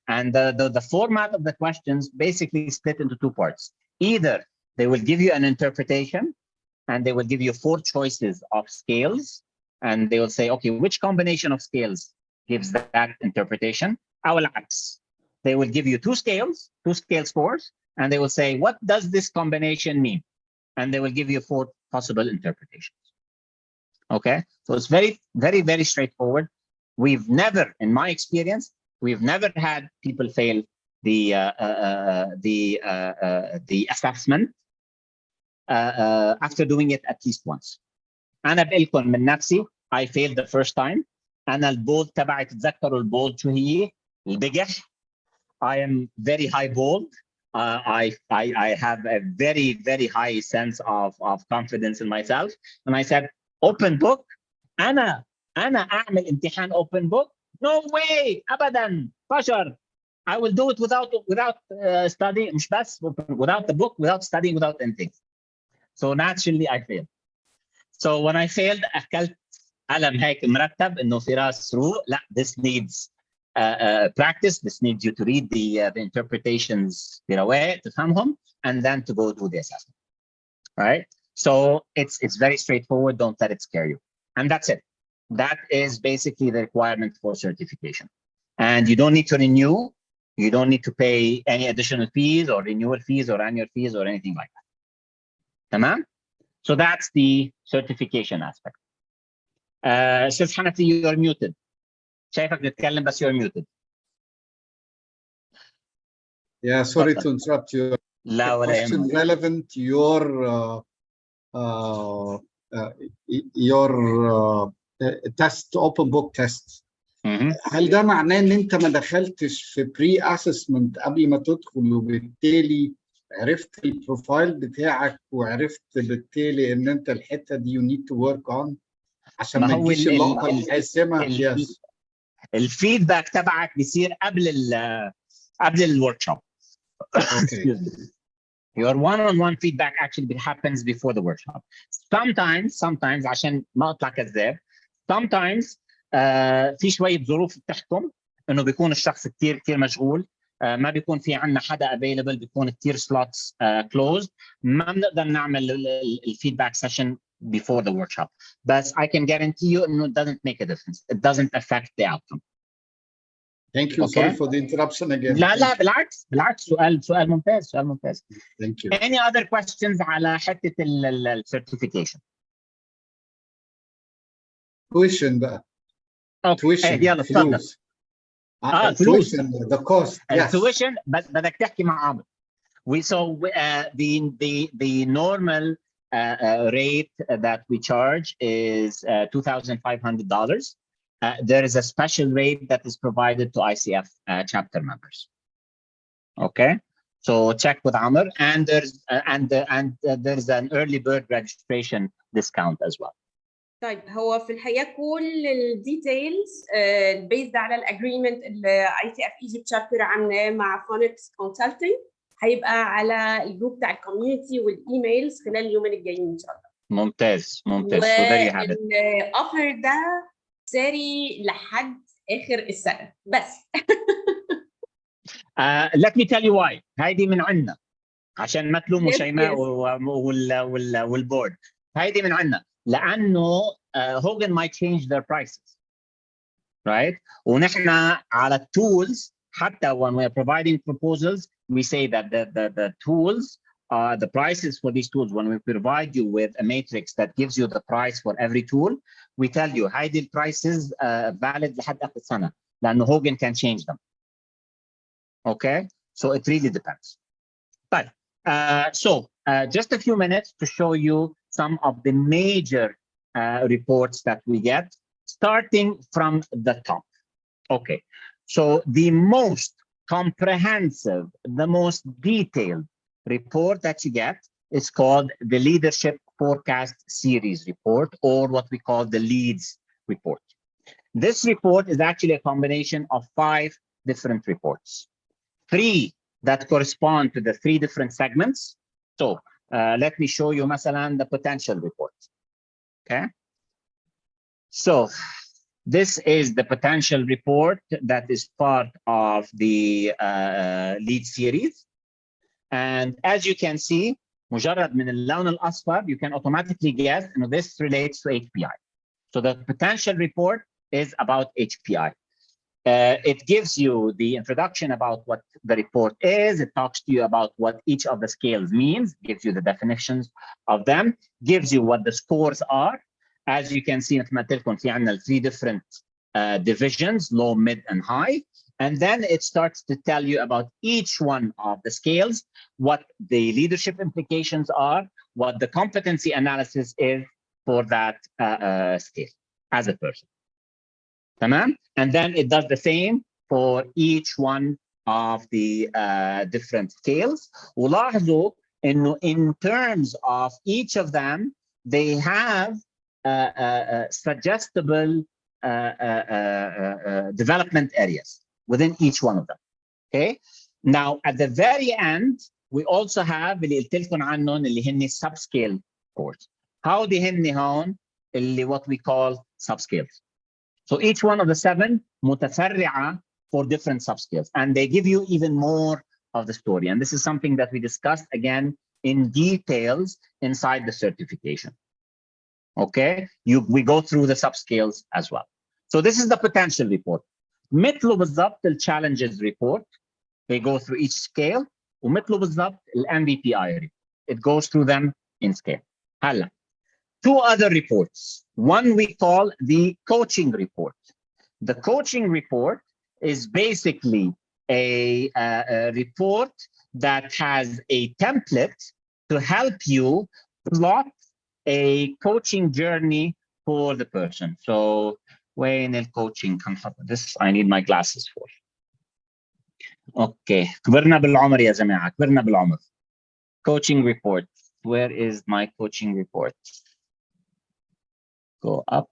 And the format of the questions basically split into 2 parts. Either they will give you an interpretation and they will give you 4 choices of scales, and they will say, okay, which combination of scales gives that interpretation? They will give you 2 scales, 2 scale scores, and they will say, what does this combination mean? And they will give you 4 possible interpretations. Okay, so it's very, very, very straightforward. We've never, in my experience, we've never had people fail the assessment after doing it at least once. أنا بقولكم من نفسي, I failed the first time. أنا البولد تبعي, تتذكروا البولد شو هي؟ البجح. I am very high bold. I have a very, very high sense of confidence in myself. And I said, open book. أنا أعمل امتحان open book. No way, أبداً, بشر. I will do it without studying, مش بس, without the book, without studying, without anything. So naturally I failed. So when I failed, أكلت قلم هيك مرتب إنه فراس روق. لا, this needs practice. This needs you to read the interpretations برواق, تفهمهم, and then to go do the assessment. Right? So it's very straightforward. Don't let it scare you. And that's it. That is basically the requirement for certification. And you don't need to renew. You don't need to pay any additional fees or renewal fees or annual fees or anything like that. Tamam? So that's the certification aspect. Sis Hanafi, you're muted. شايفك بتتكلم بس you're muted. Yeah, sorry to interrupt you. لا ولا question relevant to your test, open book test. هل ده معناه ان انت ما دخلتش في بري اسسمنت قبل ما تدخل وبالتالي عرفت البروفايل بتاعك وعرفت بالتالي ان انت الحته دي you need to work on عشان ما تجيش اللقطه الحاسمه؟ الفيدباك تبعك بيصير قبل الورك شوب. Your one-on-one feedback actually happens before the workshop. Sometimes عشان ما اطلع كذاب, sometimes في شويه ظروف بتحكم انه بيكون الشخص كثير مشغول, ما بيكون في عندنا حدا available, بيكون كثير slots closed, ما بنقدر نعمل الفيدباك session before the workshop. But I can guarantee you it doesn't make a difference. It doesn't affect the outcome. Thank you. Okay. Sorry for the interruption again. لا بالعكس سؤال ممتاز. Thank you. Any other questions على حتة certification? Tuition بقى. Tuition. يلا تفضل. tuition, the cost. Yes. Tuition بدك تحكي مع عمرو. The normal rate that we charge is $2,500. there is a special rate that is provided to ICF chapter members. Okay, so check with Amr, and there's an early bird registration discount as well. طيب هو في الحقيقه كل الديتيلز بيزد على الاجريمنت اللي ICF Egypt شابتر عاملاه مع فونكس كونسلتنج هيبقى على الجروب بتاع الكوميونتي والايميلز خلال اليومين الجايين ان شاء الله. ممتاز ممتاز. والاوفر ده ساري لحد اخر السنه بس. let me tell you why. هيدي من عندنا عشان ما تلوموا شيماء والبورد. هيدي من عندنا لانه Hogan might change their prices, right? ونحن على التولز حتى when we are providing proposals we say that the tools the prices for these tools, when we provide you with a matrix that gives you the price for every tool, we tell you هيدي البرايسز valid لحد اخر السنه لانه Hogan can change them. Okay, so it really depends. But just a few minutes to show you some of the major reports that we get, starting from the top. Okay, so the most comprehensive, the most detailed report that you get is called the Leadership Forecast Series report, or what we call the LEADS report. This report is actually a combination of 5 different reports. 3 that correspond to the 3 different segments. So let me show you مثلا the potential report. Okay, so this is the potential report that is part of the lead series, and as you can see مجرد من اللون الأصفر you can automatically guess and this relates to HPI. So the potential report is about HPI. It gives you the introduction about what the report is. It talks to you about what each of the scales means, gives you the definitions of them, gives you what the scores are. As you can see, في عندنا 3 different divisions, low, mid, and high. And then it starts to tell you about each one of the scales, what the leadership implications are, what the competency analysis is for that scale as a person. Tamam? And then it does the same for each one of the different scales. ولاحظوا إنه in terms of each of them, they have suggestible development areas within each one of them. Okay. Now at the very end, we also have اللي قلت لكم عنهم اللي هن subscale scores. How دي هن هون اللي what we call subscales. So each one of the 7 متفرعة for different subscales, and they give you even more of the story. And this is something that we discussed again in details inside the certification. Okay, we go through the subscales as well. So this is the potential report. مثله بالضبط the challenges report. They go through each scale. ومثله بالضبط the MVPI report. It goes through them in scale. هلا 2 other reports. One we call the coaching report. The coaching report is basically a report that has a template to help you plot a coaching journey for the person. So when the coaching comes up with this, I need my glasses for. Okay, كبرنا بالعمر يا جماعة, كبرنا بالعمر. Coaching report. Where is my coaching report? Go up.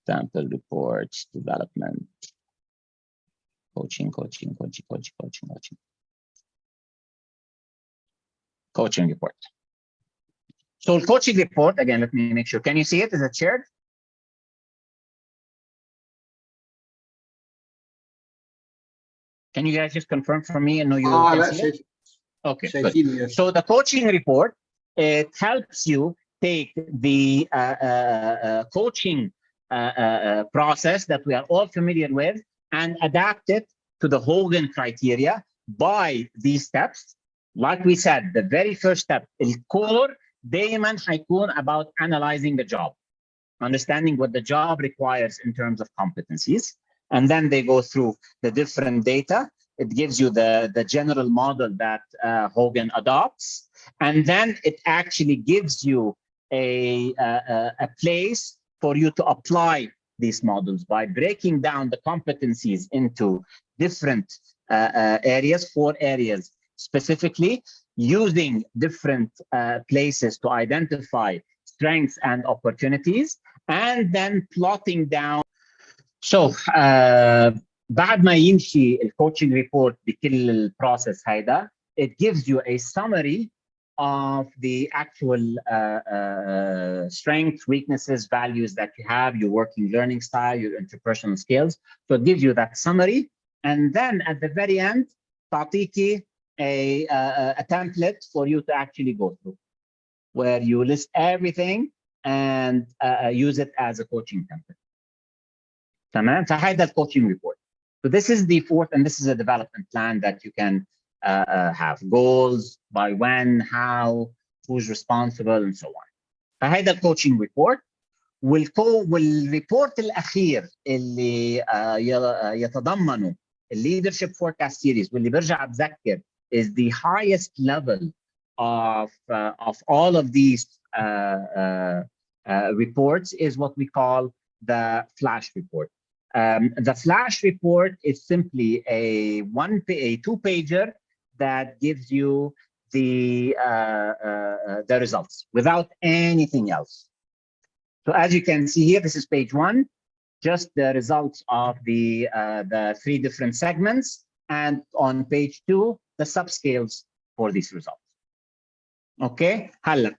Sample reports, development. Coaching. Coaching report. So coaching report, again, let me make sure. Can you see it? Is it shared? Can you guys just confirm for me and know you can see it? Okay, good. Yes. So the coaching report, it helps you take the coaching process that we are all familiar with and adapt it to the Hogan criteria by these steps. Like we said, the very first step, الcore دايما حيكون about analyzing the job, understanding what the job requires in terms of competencies. And then they go through the different data. It gives you the general model that Hogan adopts. And then it actually gives you a place for you to apply these models by breaking down the competencies into different areas, 4 areas specifically, using different places to identify strengths and opportunities, and then plotting down. So بعد ما يمشي الكوتشنج ريبورت بكل البروسيس هيدا, it gives you a summary of the actual strengths, weaknesses, values that you have, your working learning style, your interpersonal skills. So it gives you that summary. And then at the very end, تعطيكي a template for you to actually go through, where you list everything and use it as a coaching template. تمام؟ فهذا الcoaching report. So this is the 4th, and this is a development plan that you can have goals, by when, how, who's responsible, and so on. فهذا الcoaching report. والريبورت الأخير اللي يتضمنه leadership forecast series, واللي برجع بذكر is the highest level of all of these reports, is what we call the flash report. The flash report is simply a 2-pager that gives you the results without anything else. So as you can see here, this is page 1, just the results of the 3 different segments, and on page 2, the subscales for these results. Okay, هلا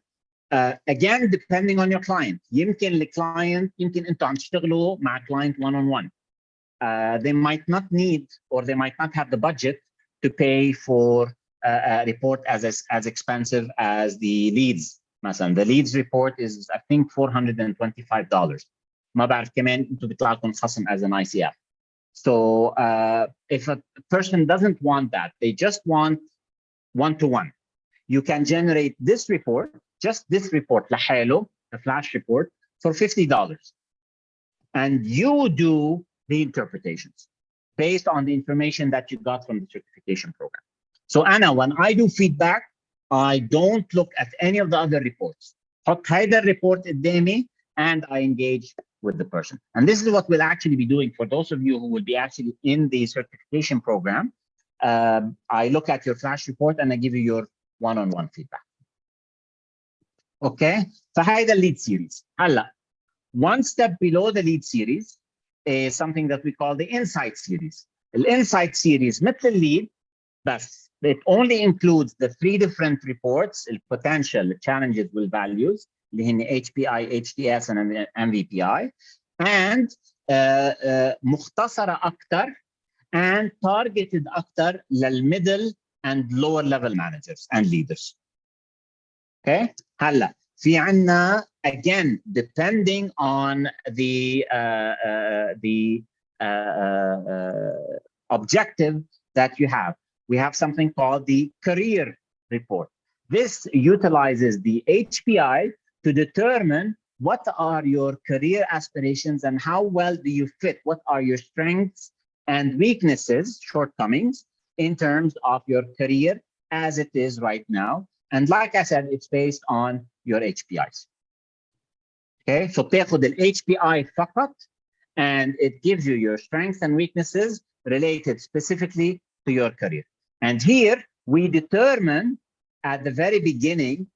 again, depending on your client, يمكن انتوا عم تشتغلوا مع client one-on-one. They might not need, or they might not have the budget to pay for a report as expensive as the leads. مثلا the leads report is, I think, $425. ما بعرف كمان انتوا بيطلع لكم خصم as an ICF. So if a person doesn't want that, they just want one-to-one, you can generate this report, just this report لحاله, the flash report, for $50. And you do the interpretations based on the information that you got from the certification program. So Anna, when I do feedback, I don't look at any of the other reports. حط هيدا الريبورت قدامي and I engage with the person. And this is what we'll actually be doing for those of you who will be actually in the certification program. I look at your flash report and I give you your one-on-one feedback. Okay, فهيدا lead series. هلا, one step below the lead series is something that we call the insight series. The insight series مثل lead, بس it only includes the 3 different reports, the potential, the challenges, with values, اللي هن HPI, HTS, and MVPI, and مختصرة أكتر and targeted أكتر للmiddle and lower level managers and leaders. Okay, هلا في عنا, again, depending on the objective that you have, we have something called the career report. This utilizes the HPI to determine what are your career aspirations and how well do you fit, what are your strengths and weaknesses, shortcomings, in terms of your career as it is right now. And like I said, it's based on your HPIs. Okay, so بتاخد ال HPI فقط, and it gives you your strengths and weaknesses related specifically to your career. And here we determine at the very beginning,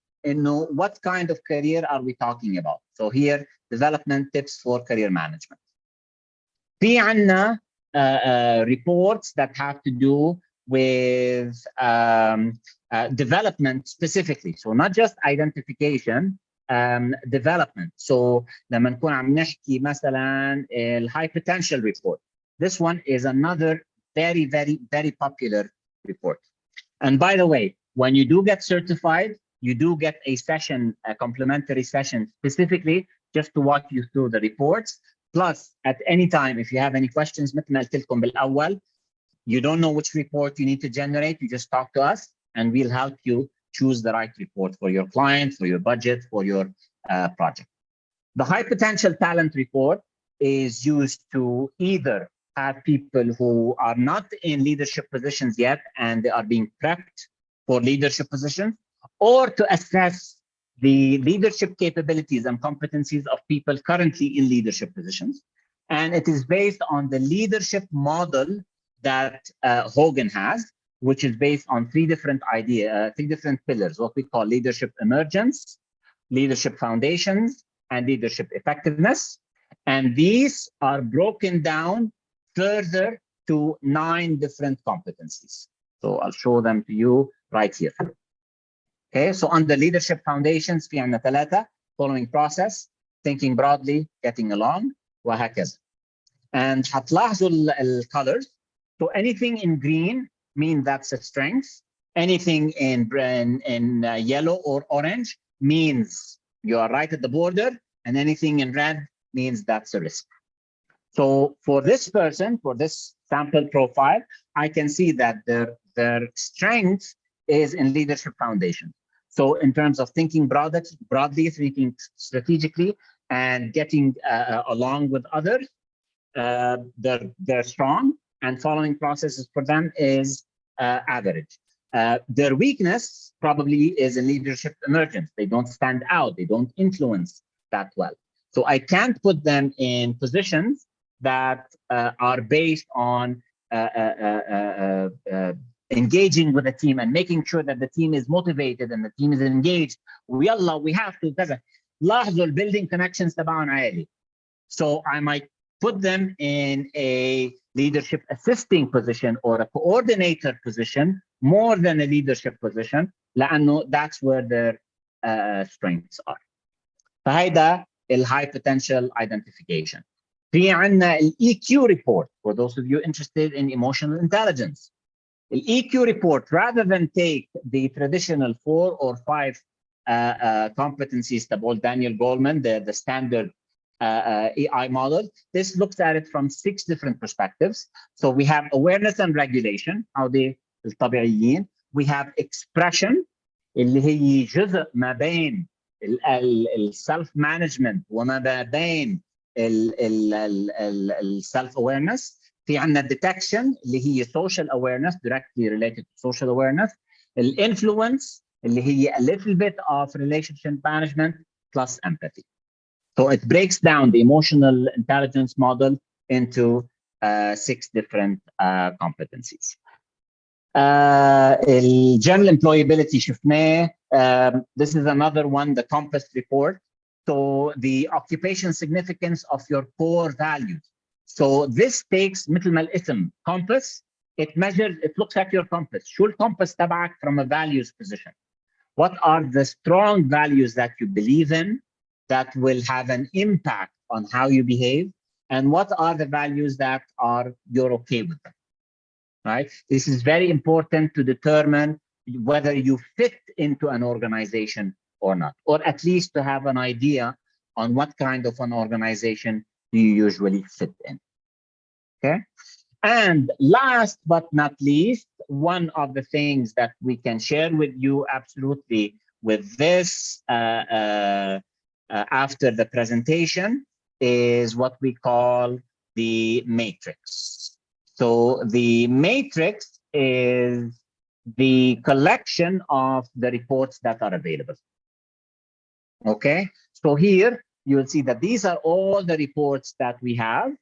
what kind of career are we talking about? So here, development tips for career management. في عنا reports that have to do with development specifically. So not just identification, development. So لما نكون عم نحكي مثلا high potential report. This one is another very, very, very popular report. And by the way, when you do get certified, you do get a session, a complimentary session specifically just to walk you through the reports. Plus, at any time, if you have any questions, مثل ما قلت لكم بالأول, you don't know which report you need to generate, you just talk to us and we'll help you choose the right report for your client, for your budget, for your project. The high potential talent report is used to either have people who are not in leadership positions yet and they are being prepped for leadership positions, or to assess the leadership capabilities and competencies of people currently in leadership positions. And it is based on the leadership model that Hogan has, which is based on three different pillars, what we call leadership emergence, leadership foundations, and leadership effectiveness. And these are broken down further to 9 different competencies. So I'll show them to you right here. Okay, so under leadership foundations في عندنا 3: following process, thinking broadly, getting along, وهكذا. And هتلاحظوا الcolors. So anything in green means that's a strength. Anything in yellow or orange means you are right at the border, and anything in red means that's a risk. So for this person, for this sample profile, I can see that their strength is in leadership foundation. So in terms of thinking broadly, thinking strategically, and getting along with others, they're strong, and following processes for them is average. Their weakness probably is in leadership emergence. They don't stand out, they don't influence that well. So I can't put them in positions that are based on engaging with the team and making sure that the team is motivated and the team is engaged. We have to كذا. لاحظوا building connections تبعهم عالي. So I might put them in a leadership assisting position or a coordinator position more than a leadership position, لأنه that's where their strengths are. فهيدا high potential identification. في عندنا EQ report for those of you interested in emotional intelligence. The EQ report, rather than take the traditional 4 or 5 competencies تبع Daniel Goleman, the standard AI model, this looks at it from 6 different perspectives. So we have awareness and regulation, how they الطبيعيين. We have expression, اللي هي جزء ما بين self management وما بين self awareness. في عندنا detection اللي هي social awareness, directly related to social awareness. Influence اللي هي a little bit of relationship management plus empathy. So it breaks down the emotional intelligence model into 6 different competencies. General employability شفناه. This is another one, the Compass report. So the occupation significance of your core values. So this takes مثل ما الاسم compass, it measures, it looks at your compass. شو الcompass تبعك from a values position? What are the strong values that you believe in that will have an impact on how you behave? And what are the values that you're okay with them, right? This is very important to determine whether you fit into an organization or not, or at least to have an idea on what kind of an organization do you usually fit in, okay? And last but not least, one of the things that we can share with you absolutely with this after the presentation is what we call the matrix. So the matrix is the collection of the reports that are available. Okay, so here you will see that these are all the reports that we have,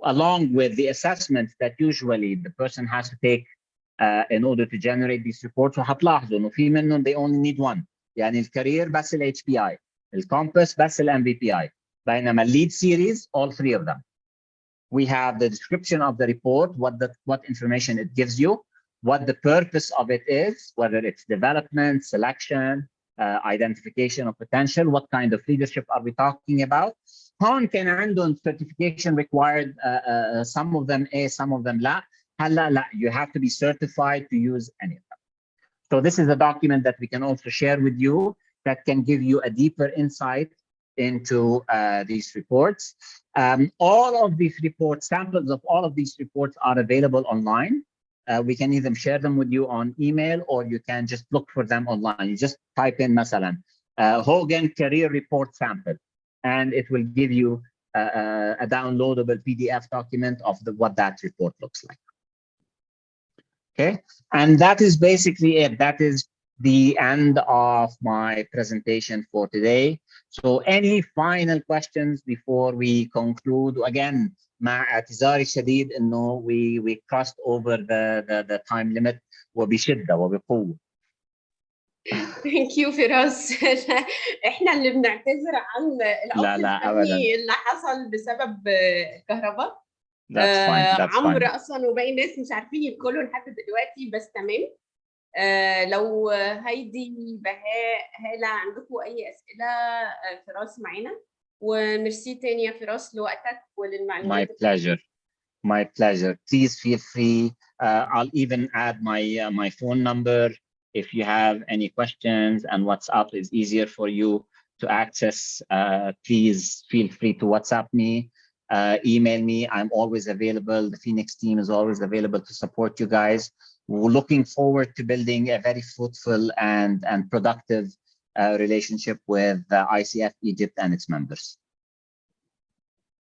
along with the assessments that usually the person has to take in order to generate these reports. وهتلاحظوا انه في منهم they only need one. يعني الكارير بس ال HPI, الكومباس بس ال MVPI. بينما lead series, all 3 of them. We have the description of the report, what information it gives you, what the purpose of it is, whether it's development, selection, identification of potential, what kind of leadership are we talking about. هون كان عندهم certification required, some of them some of them لا. هلا لا, you have to be certified to use any of them. So this is a document that we can also share with you that can give you a deeper insight into these reports. All of these reports, samples of all of these reports are available online. We can either share them with you on email, or you can just look for them online. You just type in مثلا Hogan career report sample, and it will give you a downloadable PDF document of what that report looks like. Okay, and that is basically it. That is the end of my presentation for today. So any final questions before we conclude? Again, مع اعتذاري الشديد انه we crossed over the time limit وبشدة وبقوة. ثانك يو فراس. احنا اللي بنعتذر عن العطل الفني اللي حصل بسبب الكهرباء. عمرو اصلا وباقي الناس مش عارفين يدخلوا لحد دلوقتي، بس تمام. لو هيدي، بهاء، هالة عندكم اي اسئله، فراس معانا. وميرسي تاني يا فراس لوقتك وللمعلومات. My pleasure. Please feel free. I'll even add my phone number. If you have any questions and WhatsApp is easier for you to access, please feel free to WhatsApp me, email me. I'm always available. The Phoenix team is always available to support you guys. We're looking forward to building a very fruitful and productive relationship with ICF Egypt and its members.